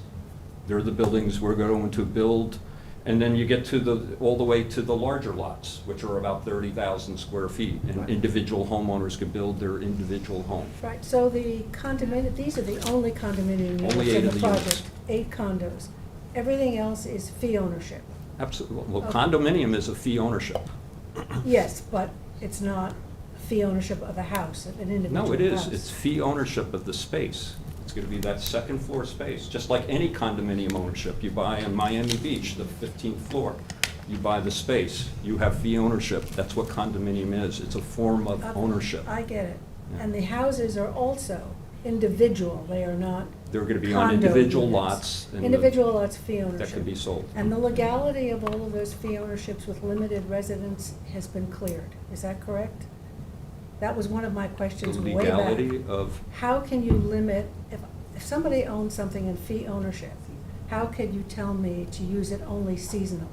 They're the buildings we're going to build. And then you get to all the way to the larger lots, which are about 30,000 square feet. And individual homeowners can build their individual home. Right, so the condominium, these are the only condominium units Only 8 in of the the units. project, 8 condos. Everything else is fee ownership. Absolutely. Well, Okay. condominium is a fee ownership. Yes, but it's not fee ownership of a house, an individual house. No, it is. It's fee ownership of the space. It's going to be that second floor space, just like any condominium ownership. You buy on Miami Beach, the 15th floor. You buy the space. You have fee ownership. That's what condominium is. It's a form of ownership. I get it. Yeah. And the houses are also individual, they are not They're going to be on condo individual units. lots. and Individual lots, fee ownership. That can be sold. And the legality of all of those fee ownerships with limited residence has been cleared, is that correct? That was one of my The questions way back. legality of, How can you limit, if somebody owns something in fee ownership, how can you tell me to use it only seasonally?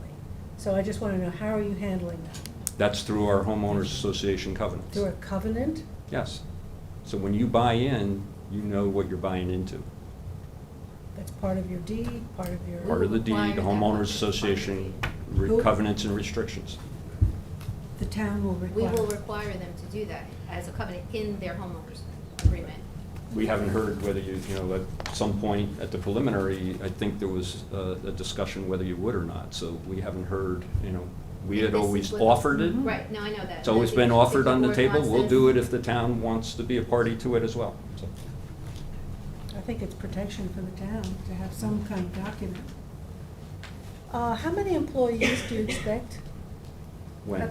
So I just want to know, how are you handling that? that's through our homeowners association covenants. Through a covenant? Yes. So when you buy in, you know what you're buying into. That's part of your deed, part of your. Part of the deed, Require that homeowners one. association, Who- covenants and restrictions. The town will We require. will require them to do that as a covenant in their homeowners agreement. We haven't heard whether you know, at some point at the preliminary, I think there was a discussion whether you would or not, so we haven't heard, we had This is always what- offered it. Right, no, I know that. It's always If- been if offered on the board table, wants we'll this- do it if the town wants to be a party to it as well, so. I think it's protection for the town to have some kind of document. How many employees do you expect When?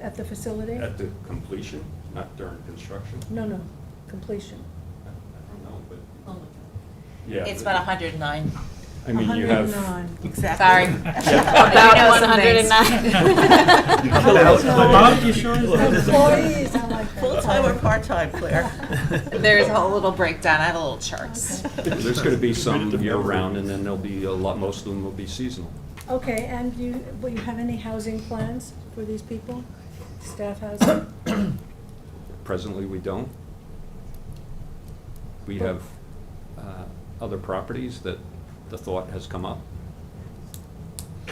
at the facility? At the completion, not during construction? No, completion. I don't know, but, Oh my God. yeah. It's about 109. I mean, you have. 109. Exactly. Sorry. About 109. Bob, you sure is that? Employees, I like that. Full-time or part-time, Claire? There's a whole little breakdown, I had a little charts. There's gonna be some year-round, and then there'll be a lot, most of them will be seasonal. Okay, and will you have any housing plans for these people? Staff housing? Presently, we don't. We have other properties that the thought has come up.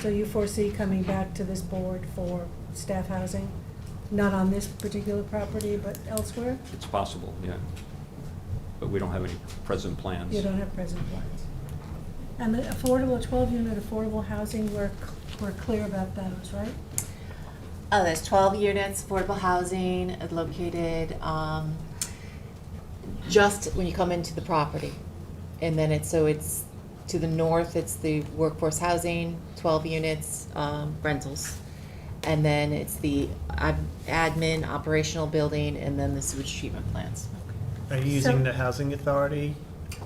So you foresee coming back to this board for staff housing? Not on this particular property, but elsewhere? It's possible, yeah. But we don't have any present plans. You don't have present plans. And the affordable, 12-unit affordable housing, we're clear about those, right? Oh, there's 12 units, affordable housing, located just when you come into the property. And then it's to the north, it's the workforce housing, 12 units, rentals. And then it's the admin, operational building, and then the sewage treatment plants. Are you using the housing authority?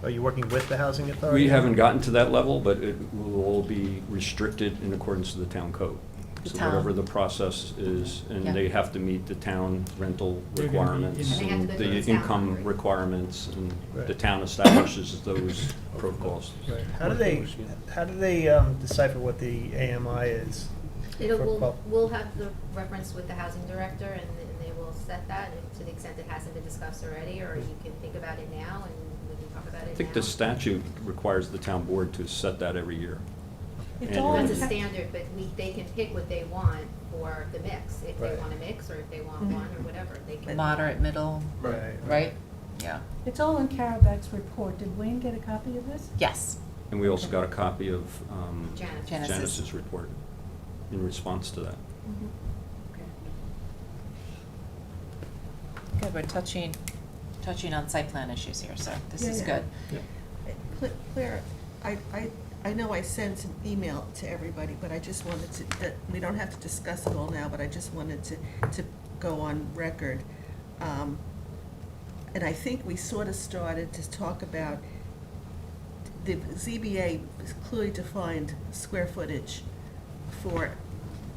Are you working with the housing authority? We haven't gotten to that level, but it will all be restricted in accordance to the town code. The So town. whatever the process is, and Yeah. they have to meet the town rental They're gonna be requirements in- And they have and to go the to the town income already. requirements, and the Right. town establishes those protocols. Right. How do they decipher what the AMI is? We'll have the reference with the housing director, and they will set that, and to the extent it hasn't been discussed already, or you can think about it now, and we can talk about it now. I think the statute requires the town board to set that every year. It's And- all That's a in- standard, but they can pick what they want for the mix, if they Right. want a mix, or if they want Mhm. one, or whatever, they can. Moderate, middle, right? Yeah. It's all in Carabec's report. Did Wayne get a copy of this? Yes. And we also got a copy of Janice. Janice's. Janice's report in response to that. Good, we're touching on site plan issues here, so this Yeah, is yeah. good. Claire, I know I sent an email to everybody, but I just wanted to, we don't have to discuss it all now, but I just wanted to go on record. And I think we sort of started to talk about, the ZBA clearly defined square footage for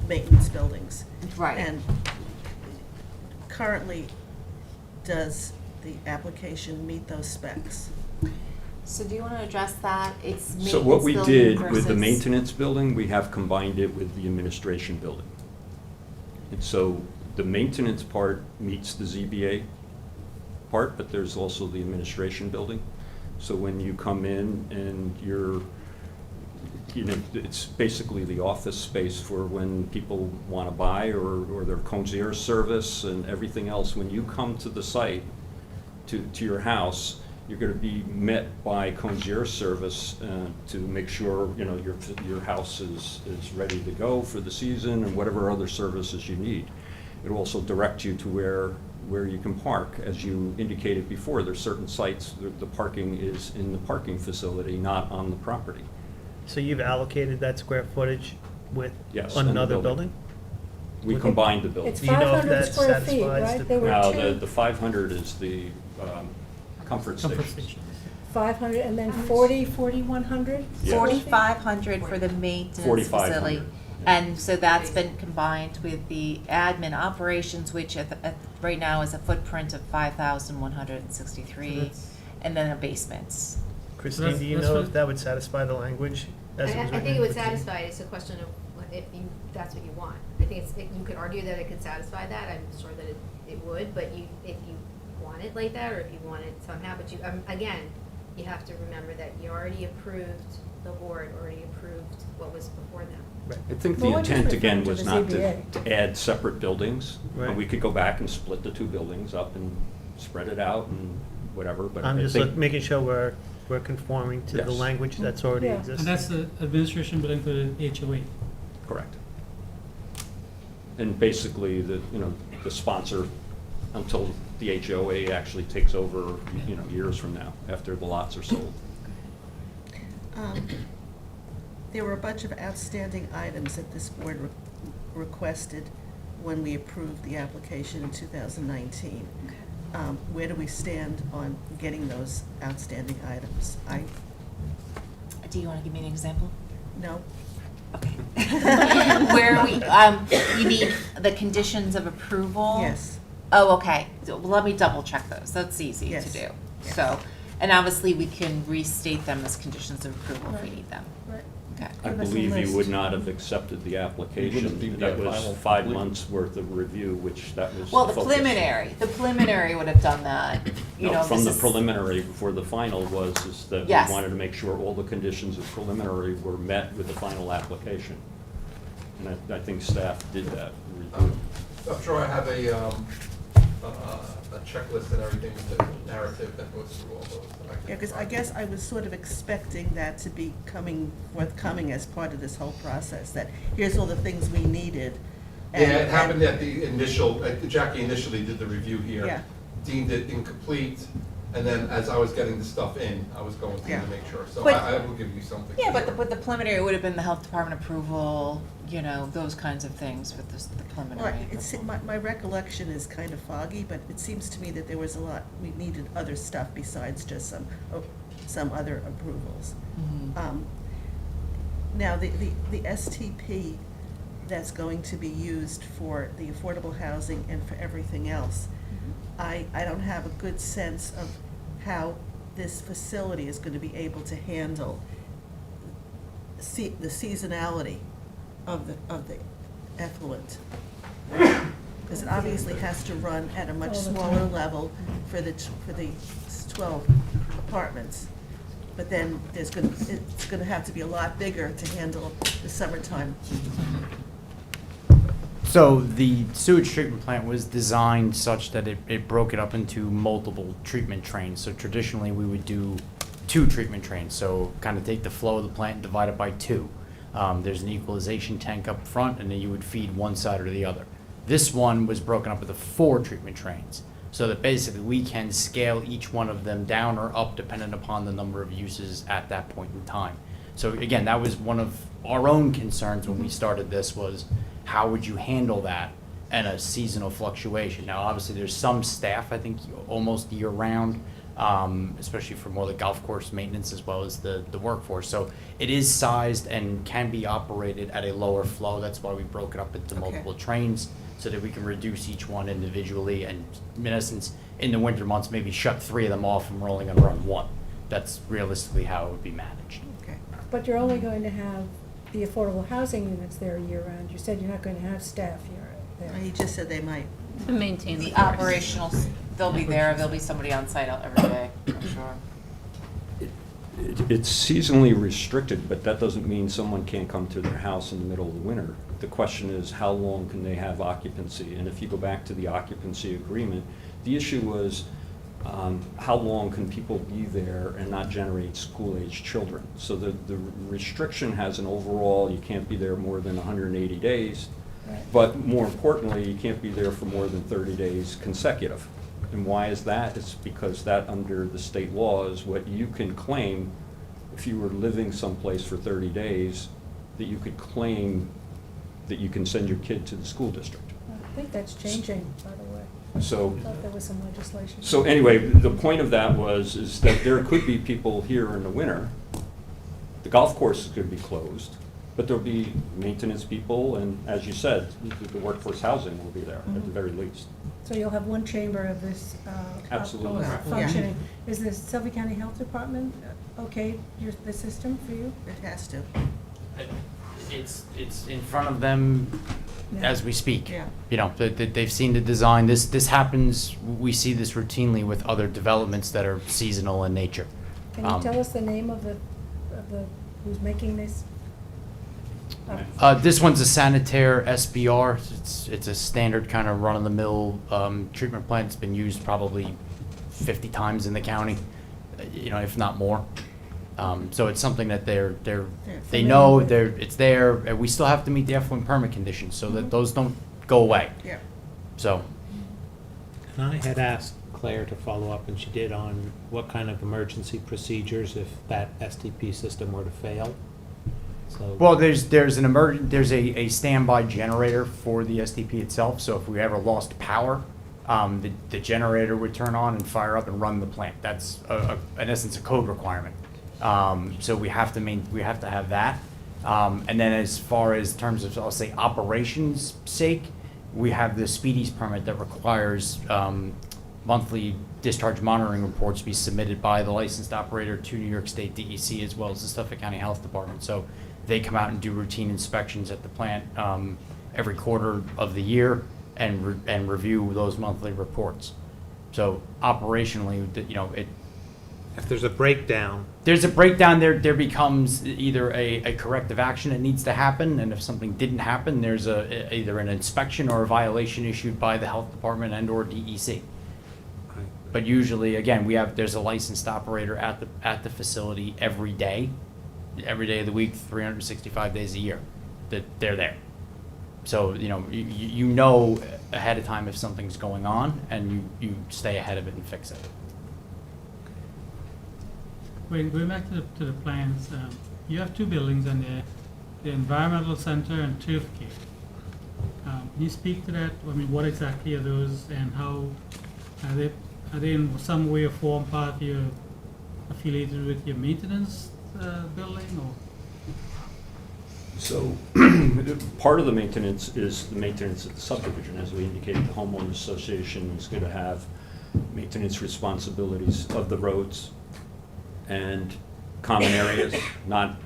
maintenance buildings. Right. And currently, does the application meet those specs? So do you want to address that? It's So what we maintenance did building with the versus- maintenance building, we have combined it with the administration building. And so the maintenance part meets the ZBA part, but there's also the administration building. So when you come in and you're, you know, it's basically the office space for when people want to buy or their concierge service and everything else. When you come to the site, to your house, you're going to be met by concierge service to make sure, you know, your house is ready to go for the season and whatever other services you need. It'll also direct you to where you can park. As you indicated before, there's certain sites, the parking is in the parking facility, not on the property. So you've allocated that square footage with Yes, and the another building. building? We combined the buildings. It's Do you know if 500 that square feet, satisfies right? the- They were Now, two, the 500 is the comfort Comfort stations. station. 500, and then 4,100? Yes. 4,500 for the maintenance 4,500. facility. And so that's been combined with the admin operations, which right now is a footprint of 5,163, and then the basements. Christine, do you That's know what- if that would satisfy the language as it was I written think it in would the- satisfy, it's a question of if you, that's what you want. I think you could argue that it could satisfy that, I'm sure that it would, but if you want it like that, or if you want it somehow, but you, again, you have to remember that you already approved, the board already approved what was before them. I think the Well, we're just intent again referring to was the not ZBA. to add separate buildings. Right. And we could go back and split the two buildings up and spread it out and whatever, but I'm I just think, making sure we're conforming to the Yes. language that's already Yeah. existing. And that's the administration building for the HOA. correct. And basically, the sponsor, until the HOA actually takes over, years from now, after the lots are sold. There were a bunch of outstanding items that this board requested when we approved the application in 2019. Where do we stand on getting those outstanding items? Do you want to give me an example? No? Okay. Where are we, you mean the conditions of approval? Yes. Oh, okay. So, well, let me double check those. That's easy to Yes. do. Yes. So, and obviously we can restate them as conditions of approval if we need them. Right. Okay. I Give us a believe you list. would not have accepted the application. be That the was final 5 complete- months' worth of review, which that was Well, the focus. preliminary would have done that. You No, know, from this the is- preliminary before the final is that we Yes. wanted to make sure all the conditions of preliminary were met with the final application. And I think staff did that. I'm sure I have a checklist and everything, the narrative that goes through all those. that I can Yeah, because I provide. guess I was sort of expecting that to be forthcoming as part of this whole process, that here's all the things we needed. Yeah, it happened at the initial, Jackie initially did the review here. Yeah. Deemed it incomplete, and then as I was getting the stuff in, I was going through Yeah. to make sure. So But- I will give you something. Yeah, for but sure. the preliminary would have been the health department approval, those kinds of things with the Well, preliminary. my recollection is kind of foggy, but it seems to me that there was a lot, we needed other stuff besides just some other approvals. Mhm. Now, the STP that's going to be used for the affordable housing and for everything else, I don't have a good sense of how this facility is going to be able to handle the seasonality of the effluent. Because it obviously has to run at a much All the smaller time. level for the 12 apartments. But then it's gonna have to be a lot bigger to handle the summertime. So the sewage treatment plant was designed such that it broke it up into multiple treatment trains. So traditionally, we would do 2 treatment trains. So kind of take the flow of the plant and divide it by 2. There's an equalization tank up front, and then you would feed one side or the other. This one was broken up into 4 treatment trains, so that basically we can scale each one of them down or up depending upon the number of uses at that point in time. So again, that was one of our own concerns when we started this, was how would you handle that and a seasonal fluctuation? Now, obviously, there's some staff, I think, almost year-round, especially for more the golf course maintenance as well as the workforce. So it is sized and can be operated at a lower flow. That's why we broke it up into Okay. multiple trains, so that we can reduce each one individually and, in essence, in the winter months, maybe shut 3 of them off and we're only gonna run 1. that's realistically how it would be managed. Okay. But you're only going to have the affordable housing units there year-round. You said you're not going to have staff here, there. He just said they might. To maintain the The course. operational, they'll be there, there'll be somebody on site every day, I'm sure. It's seasonally restricted, but that doesn't mean someone can't come to their house in the middle of the winter. The question is, how long can they have occupancy? And if you go back to the occupancy agreement, the issue was, how long can people be there and not generate school-aged children? So the restriction has an overall, you can't be there more than 180 days, but more importantly, you can't be there for more than 30 days consecutive. And why is that? It's because that, under the state law, is what you can claim if you were living someplace for 30 days, that you could claim that you can send your kid to the school district. I think that's changing, by the way. So, I thought there was some legislation. so anyway, the point of that is that there could be people here in the winter. The golf course is going to be closed, but there'll be maintenance people, and as you said, the workforce housing will be there at the very least. So you'll have one chamber of this Absolutely. functioning. Is the Suffolk County Health Department okay, the system for you? It has to. It's in front of them Yeah. as we speak. Yeah. You know, they've seen the design. This happens, we see this routinely with other developments that are seasonal in nature. Can you tell us the name of the, who's making this? This one's a Sanitaire SBR. It's a standard kind of run-of-the-mill treatment plant. It's been used probably 50 times in the county, you know, if not more. So it's something that they know, it's there, and we still have to meet the effluent permit conditions, so that those don't go away. Yeah. So, And I had asked Claire to follow up, and she did, on what kind of emergency procedures if that STP system were to fail. So, well, there's a standby generator for the STP itself, so if we ever lost power, the generator would turn on and fire up and run the plant. That's, in essence, a code requirement. So we have to have that. And then as far as terms of, I'll say, operations sake, we have the Speedies permit that requires monthly discharge monitoring reports be submitted by the licensed operator to New York State DEC, as well as the Suffolk County Health Department. So they come out and do routine inspections at the plant every quarter of the year and review those monthly reports. So operationally, you know, if there's a breakdown, there becomes either a corrective action that needs to happen, and if something didn't happen, there's either an inspection or a violation issued by the health department and or DEC. But usually, again, there's a licensed operator at the facility every day of the week, 365 days a year, that they're there. So, you know, you know ahead of time if something's going on, and you stay ahead of it and fix it. Wait, going back to the plans, you have two buildings on there, the environmental center and turf care. Can you speak to that? I mean, what exactly are those, and how are they in some way or form part of your, affiliated with your maintenance building, or? So, part of the maintenance is the maintenance of the subdivision. As we indicated, the homeowners association is going to have maintenance responsibilities of the roads and common areas, and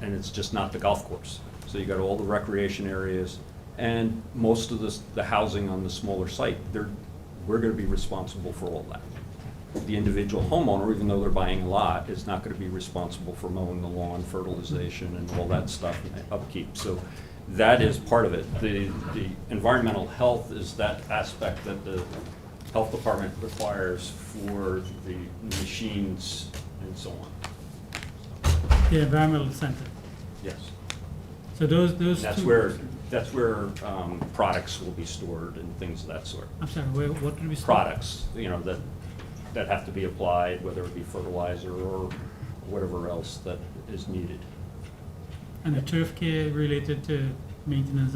it's just not the golf course. So you got all the recreation areas and most of the housing on the smaller site. We're going to be responsible for all that. The individual homeowner, even though they're buying a lot, is not going to be responsible for mowing the lawn, fertilization, and all that stuff, and upkeep. So that is part of it. The environmental health is that aspect that the health department requires for the machines and so on. The environmental center. Yes. So those That's two. where products will be stored and things of that sort. I'm sorry, what would we? Products, you know, that have to be applied, whether it be fertilizer or whatever else that is needed. And the turf care related to maintenance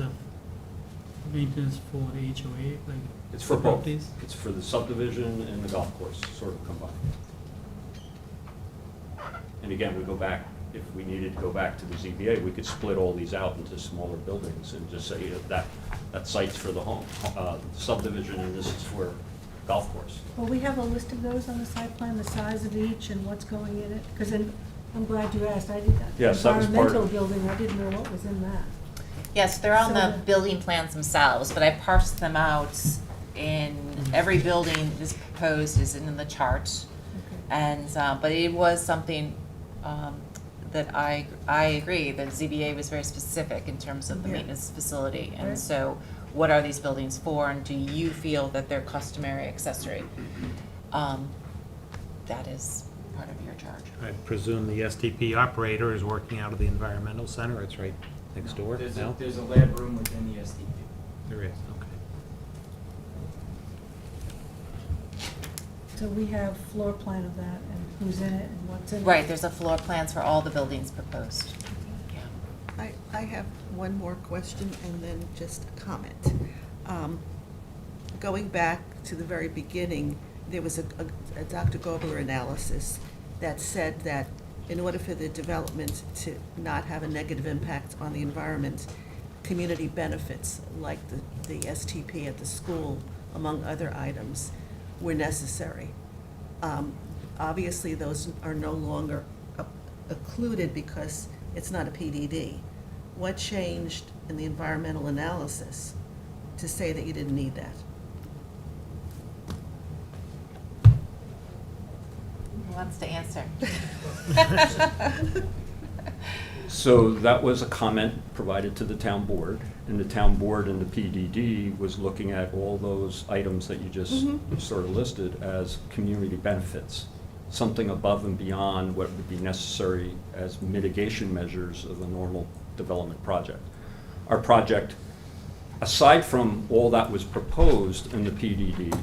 for the HOA, like? It's for the both. properties? It's for the subdivision and the golf course, sort of combined. And again, we go back, if we needed to go back to the ZBA, we could split all these out into smaller buildings and just say that site's for the home subdivision, and this is for golf course. Well, we have a list of those on the site plan, the size of each and what's going in it, because I'm glad you asked, I did that. Yes, that was part of- Environmental building, I didn't know what was in that. Yes, they're on the So- building plans themselves, but I parsed them out in every building is proposed is in the chart. And, but it was something, that I agree, that ZBA was very specific in terms of the Yeah. maintenance facility. Right. And so, what are these buildings for, and do you feel that they're customary accessory? That is part of your charge. I presume the STP operator is working out of the environmental center, it's right next door, no? There's a lab room within the STP. There is, okay. So we have floor plan of that and who's in it and what's in it. Right, there's a floor plans for all the buildings proposed. Yeah. I have one more question and then just a comment. Going back to the very beginning, there was a Dr. Gobler analysis that said that in order for the development to not have a negative impact on the environment, community benefits like the STP at the school, among other items, were necessary. Obviously, those are no longer occluded because it's not a PDD. What changed in the environmental analysis to say that you didn't need that? Who wants to answer? So that was a comment provided to the town board, and the town board and the PDD was looking at all those items that you just sort of listed as community benefits, something above and beyond what would be necessary as mitigation measures of a normal development project. Our project, aside from all that was proposed in the PDD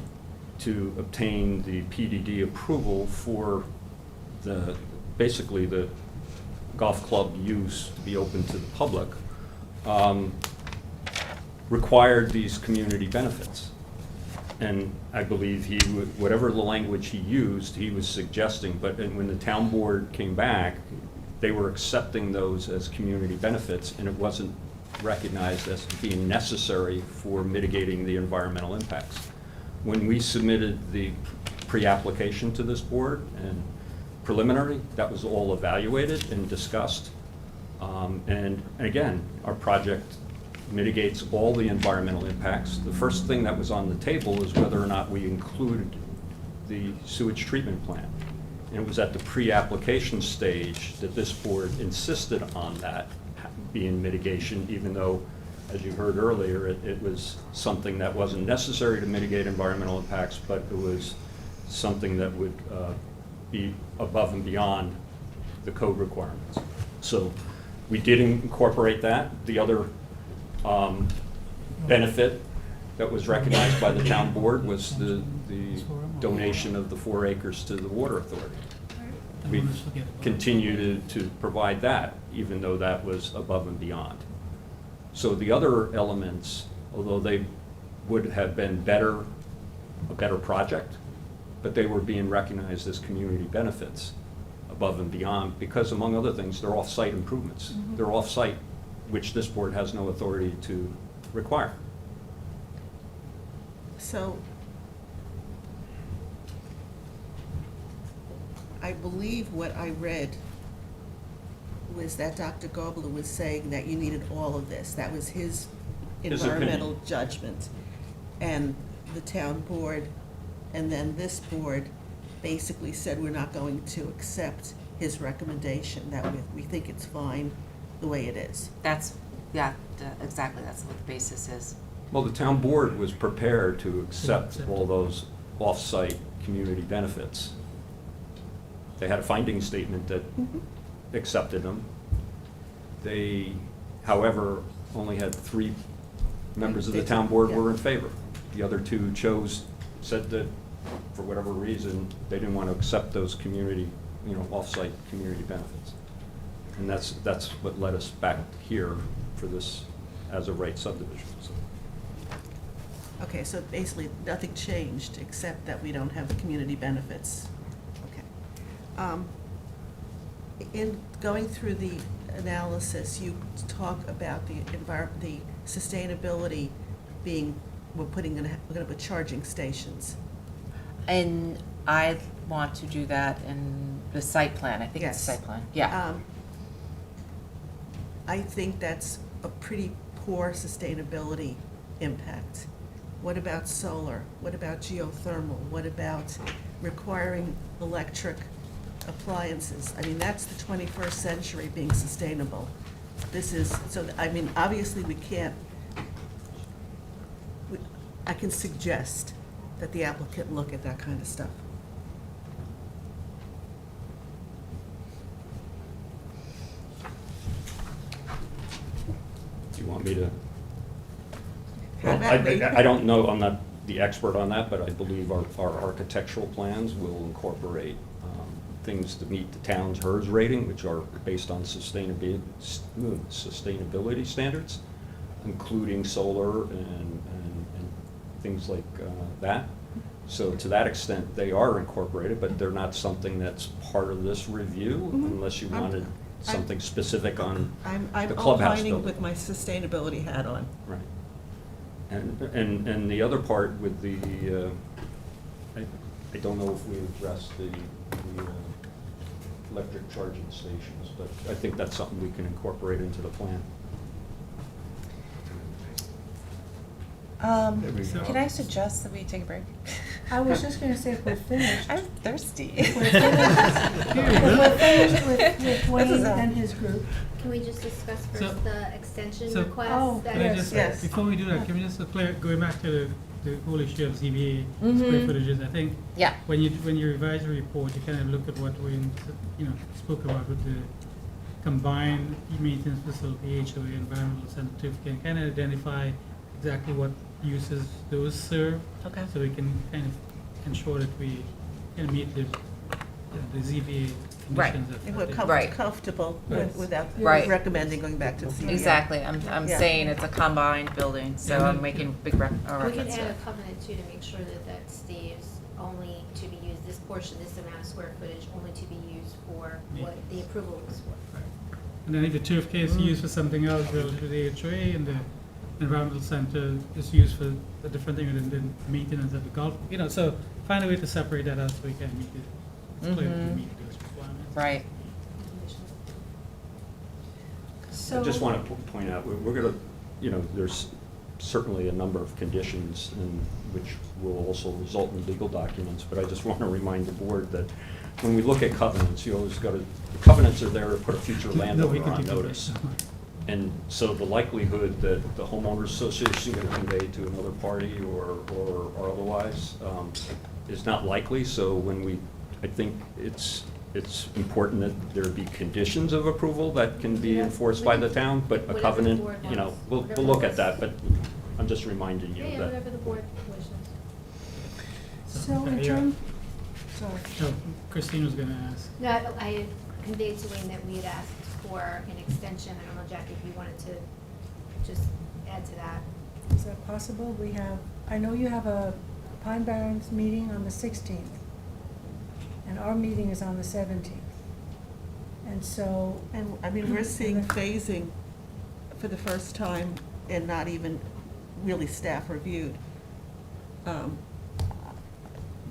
to obtain the PDD approval for basically the golf club use to be open to the public, required these community benefits. And I believe whatever the language he used, he was suggesting, but when the town board came back, they were accepting those as community benefits, and it wasn't recognized as being necessary for mitigating the environmental impacts. When we submitted the pre-application to this board and preliminary, that was all evaluated and discussed. And again, our project mitigates all the environmental impacts. The first thing that was on the table is whether or not we included the sewage treatment plant. And it was at the pre-application stage that this board insisted on that being mitigation, even though, as you heard earlier, it was something that wasn't necessary to mitigate environmental impacts, but it was something that would be above and beyond the code requirements. So we did incorporate that. The other benefit that was recognized by the town board was the donation of the 4 acres to the Water Authority. We continue to provide that, even though that was above and beyond. So the other elements, although they would have been a better project, but they were being recognized as community benefits above and beyond because, among other things, they're off-site improvements. They're off-site, which this board has no authority to require. So I believe what I read was that Dr. Gobler was saying that you needed all of this. That was his His environmental opinion. judgment. And the town board and then this board basically said we're not going to accept his recommendation, that we think it's fine the way it is. Exactly, that's what the basis is. Well, the town board was prepared to accept all those off-site community benefits. They had a finding statement that accepted them. They, however, only had 3 members of the town board were in favor. The other 2 said that for whatever reason, they didn't want to accept those community, off-site community benefits. And that's what led us back here for this as a right subdivision. So. Okay, so basically nothing changed except that we don't have the community benefits. Okay. In going through the analysis, you talk about the sustainability being, we're going to put charging stations And I want to do that in the site plan, I think it's Yes. site plan, yeah. I think that's a pretty poor sustainability impact. What about solar? What about geothermal? What about requiring electric appliances? I mean, that's the 21st century being sustainable. This is, so, I mean, obviously we can't, I can suggest that the applicant look at that kind of stuff. Do you want me to? How Well, about we- I don't know, I'm not the expert on that, but I believe our architectural plans will incorporate things to meet the town's HERS rating, which are based on sustainability standards, including solar and things like that. So to that extent, they are incorporated, but they're not something that's part of this review, unless you wanted something specific on I'm the clubhouse opining building. with my sustainability hat on. Right. And the other part with the, I don't know if we addressed the electric charging stations, but I think that's something we can incorporate into the plan. Can I suggest that we take a break? I was just gonna say, if we're finished, I'm thirsty. if we're finished with Wayne is and his group, Can we just discuss So- first the extension so- request? Oh, that Can I is- just, Yes. before we do that, can we just clear, going back to the whole issue of ZBA square Mhm. footages, I think Yeah, when you revise the report, you kind of look at what we, spoke about with the combined maintenance facility, HOA, environmental certificate, and kind of identify exactly what uses those serve. okay. So we can kind of ensure that we can meet the ZBA Right. conditions of. If we're Right. comfortable Right. without Right. recommending going back to the CBA. Exactly, I'm Yeah. saying it's a combined building, so Yeah. I'm making big We reference can to add a it. covenant too to make sure that that stays only to be used, this portion, this amount of square footage, only to be used for what the approval was for. And then if the turf case is used for something else relative to the HOA, and the environmental center is used for a different thing than the maintenance of the golf, so find a way to separate that out so we can meet it, it's clear that we Mhm. meet those requirements. Right, so. I just want to point out, we're going to, there's certainly a number of conditions which will also result in legal documents, but I just want to remind the board that when we look at covenants, you always got to, the covenants are there to put a future No, we landowner can on take it. notice. And so the likelihood that the homeowners association is going to convey to another party or otherwise is not likely. So I think it's important that there be conditions of approval that can be Yeah. enforced by the town, but a Whatever the covenant, board we'll wants. look at that, but I'm just reminding you Yeah, that. whatever the board wishes. So in Yeah. terms, sorry. So Christine was gonna ask. No, I conveyed to Wayne that we had asked for an extension. I don't know, Jackie, if you wanted to just add to that. Is that possible? I know you have a Pine Barrens meeting on the 16th, and our meeting is on the 17th. And so, And, I mean, we're seeing phasing for the first time and not even really staff reviewed.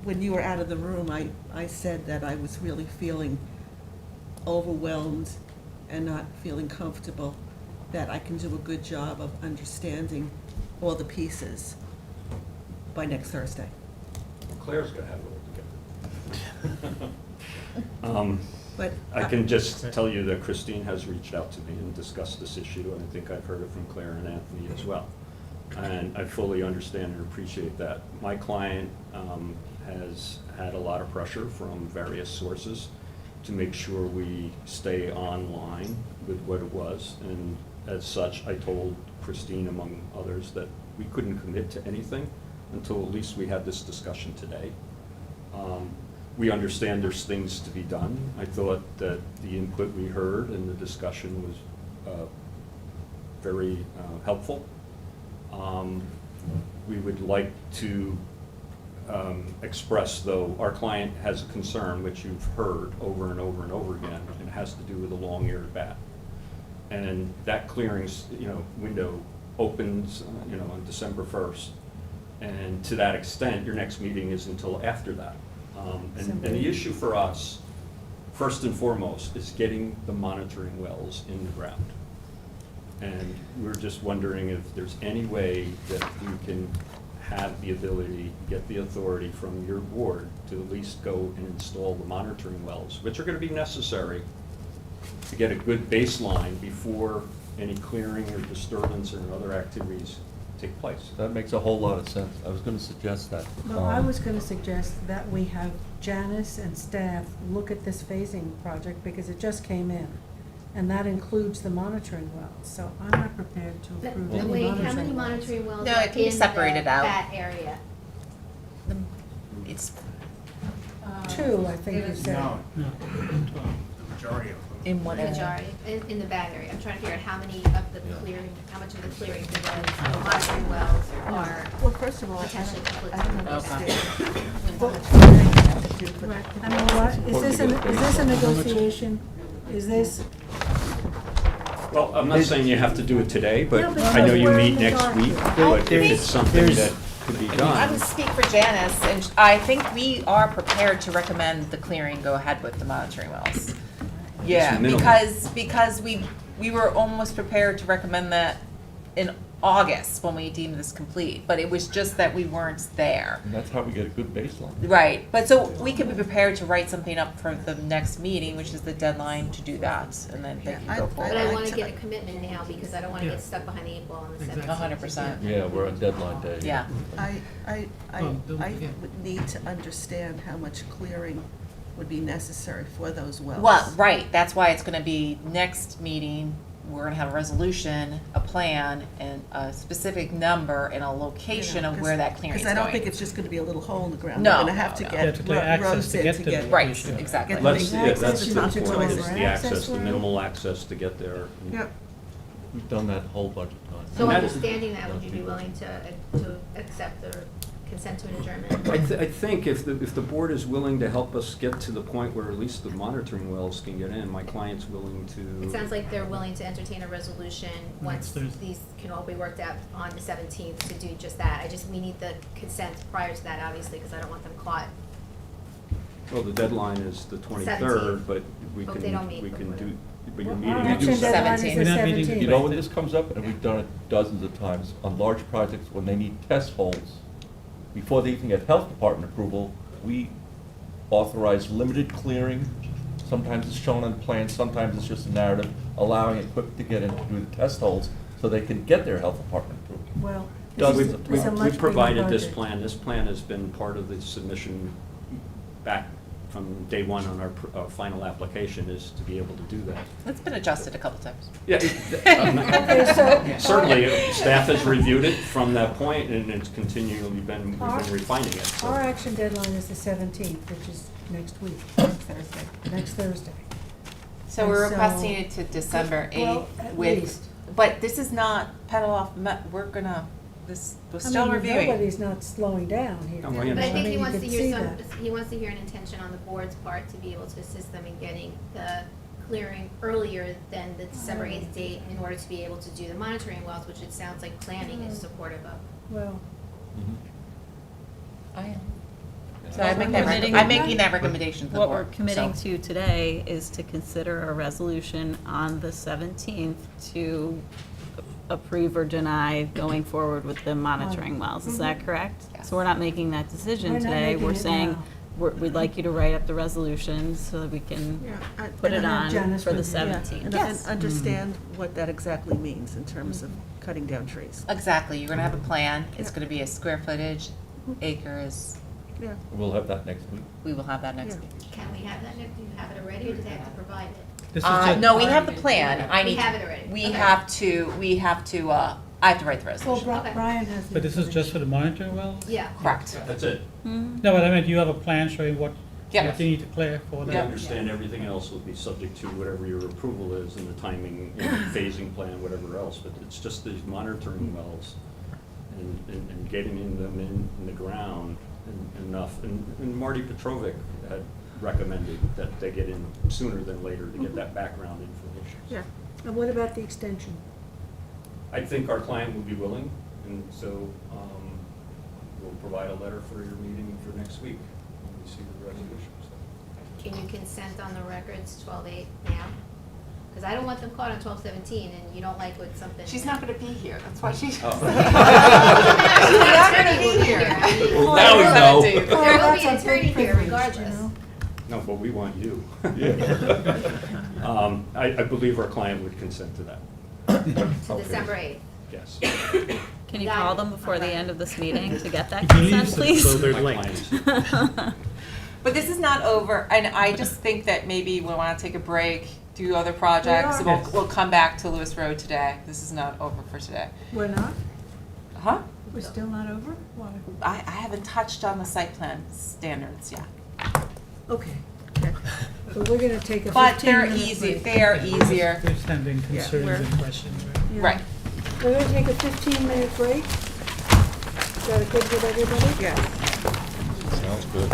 When you were out of the room, I said that I was really feeling overwhelmed and not feeling comfortable, that I can do a good job of understanding all the pieces by next Thursday. Claire's going to have it all together. But I can just tell you that Christine has reached out to me and discussed this issue, and I think I've heard it from Claire and Anthony as well. And I fully understand and appreciate that. My client has had a lot of pressure from various sources to make sure we stay online with what it was. And as such, I told Christine, among others, that we couldn't commit to anything until at least we had this discussion today. We understand there's things to be done. I thought that the input we heard and the discussion was very helpful. We would like to express, though, our client has a concern, which you've heard over and over and over again, and it has to do with the long-eared bat. And that clearings, window opens, on December 1st. And to that extent, your next meeting is until after that. And the issue for us, first and foremost, is getting the monitoring wells in the ground. And we're just wondering if there's any way that we can have the ability, get the authority from your board to at least go and install the monitoring wells, which are gonna be necessary to get a good baseline before any clearing or disturbance or other activities take place. That makes a whole lot of sense. I was gonna suggest that. Well, I was gonna suggest that we have Janice and staff look at this phasing project, because it just came in. And that includes the monitoring wells, so I'm not prepared to approve any Wait, monitoring how many wells. monitoring wells No, are it can be in separated out. that area? It's Two, I think you said. No. in one area. Majority, in the bad area. I'm trying to figure out how many of the clearing, how much of the clearing was the monitoring wells are. Well, first of all, Potentially I don't conflicting. understand what much clearing you have to do for the. I mean, what, is this a negotiation? Is this, Well, I'm not saying you have to do it today, but Yeah, but I know you we're in meet the next dark. week, I but if think it's something there's- that could be I done. would speak for Janice, and I think we are prepared to recommend the clearing go ahead with the monitoring wells. Yeah, minimal. because we were almost prepared to recommend that in August when we deemed this complete, but it was just that we weren't there. And that's how we get a good baseline. Right, but so we could be prepared to write something up for the next meeting, which is the deadline to do that, and then they Yeah, can I- go But forward. I wanna get a commitment now, because I don't wanna Yeah. get stuck behind the 8 ball on the 17th. 100%. Yeah, we're on deadline day. Yeah. I Oh, don't would forget. need to understand how much clearing would be necessary for those wells. Well, right, that's why it's gonna be next meeting, we're gonna have a resolution, a plan, and a specific number and a location of where that clearing's Because going. I don't think it's just gonna be a little hole in the ground. No, They're gonna have to no, no. You have get to clear access rows to in get to to get. the Right, location. exactly. Get Let's, the yeah, that's access the to point, the is toilets. the access, the right? minimal access to get there. Yep. We've done that a whole bunch of times. So And that- understanding that, would you be willing to accept or consent to an adjournment? I think if the board is willing to help us get to the point where at least the monitoring wells can get in, my client's willing to. It sounds like they're willing to entertain a resolution once Thursday. these can all be worked out on the 17th to do just that. We need the consent prior to that, obviously, because I don't want them caught. Well, the deadline is the 23rd, 17th. but we Hope they don't can, meet we can before do, but your Our meeting. action is- deadline is the 17th. We're not meeting 17th. You know when this comes up, and we've done it dozens of times, on large projects, when they need test holes, before they even get health department approval, we authorize limited clearing. Sometimes it's shown on plans, sometimes it's just a narrative, allowing equipment to get in to do the test holes, so they can get their health department approval. well, Doug, this we is- it's a much we bigger provided this project. plan. This plan has been part of the submission back from day one on our final application, is to be able to do that. It's been adjusted a couple times. Yeah, Okay, so. certainly, staff has reviewed it from that point, and it's continually we've been refining it. so. Our action deadline is the 17th, which is next week, Thursday. next Thursday. So we're And so- requesting it to December Well, 8th at with, least. but this is not pedal off, we're gonna, we're still I mean, reviewing. nobody's not slowing down here. No, I But I understand. think he mean, wants you to could hear see some, that. he wants to hear an intention on the board's part to be able to assist them in getting the clearing earlier than the December 8th date in order to be able to do the monitoring wells, which it sounds like planning is supportive of. Well, I am. So I make that, Committing- I'm making that recommendation to the What board. we're committing so. to today is to consider a resolution on the 17th to approve or deny going forward with the monitoring wells. Is that correct? Yes. So we're not making that decision We're not today. making We're it saying, now. we'd like you to write up the resolution so that we can put it And on Janice for the would- yeah, 17th. And Yes. understand what that exactly means in terms of Mm-hmm. cutting down trees. Exactly, you're gonna have a plan, it's Yeah. gonna be a square footage, acres, Yeah. We'll have that next week. we will have that next Yeah. week. Can we have that, do you have it already, or do they have to provide it? This is just- No, we have the plan, I We need, have it already. we Okay. have to, I have to write the well, resolution. Okay. Brian has the. But this is just for the monitoring wells? Yeah. Correct. That's it. No, but I mean, you have a plan showing what Yeah. you need to clear for I that? understand everything else will be subject to whatever your approval is and the timing, phasing plan, whatever else, but it's just these monitoring wells and getting them in the ground enough. And Marty Petrovic had recommended that they get in sooner than later to get that background information. Yeah. And what about the extension? I think our client would be willing, and so, we'll provide a letter for your meeting for next week when we see the resolution. So. Can you consent on the records 12/8 now? Because I don't want them caught on 12/17, and you don't like what something. She's not gonna be here, that's why she's. Oh. She's not gonna be here. Well, now we know. There will be that's an a attorney big here privilege, regardless. you know? No, but we want you. Yeah. I believe our client would consent to that, To December 8th. yes. Can you Got call it. them before the Okay. end of this meeting to get that He believes consent, it, please? so they're My linked. clients. But this is not over, and I just think that maybe we wanna take a break, do other projects, and Yes. we'll come back to Lewis Road today. This is not over for today. We're not? Huh? We're still not over? Why? I haven't touched on the site plan standards yet. Okay, okay. But we're gonna take a 15-minute But they're break. easy, they are easier. They're sending concerns we're- and questions, right? Yeah. Right. We're gonna take a 15-minute break. Is that good with everybody? Yes. Sounds good.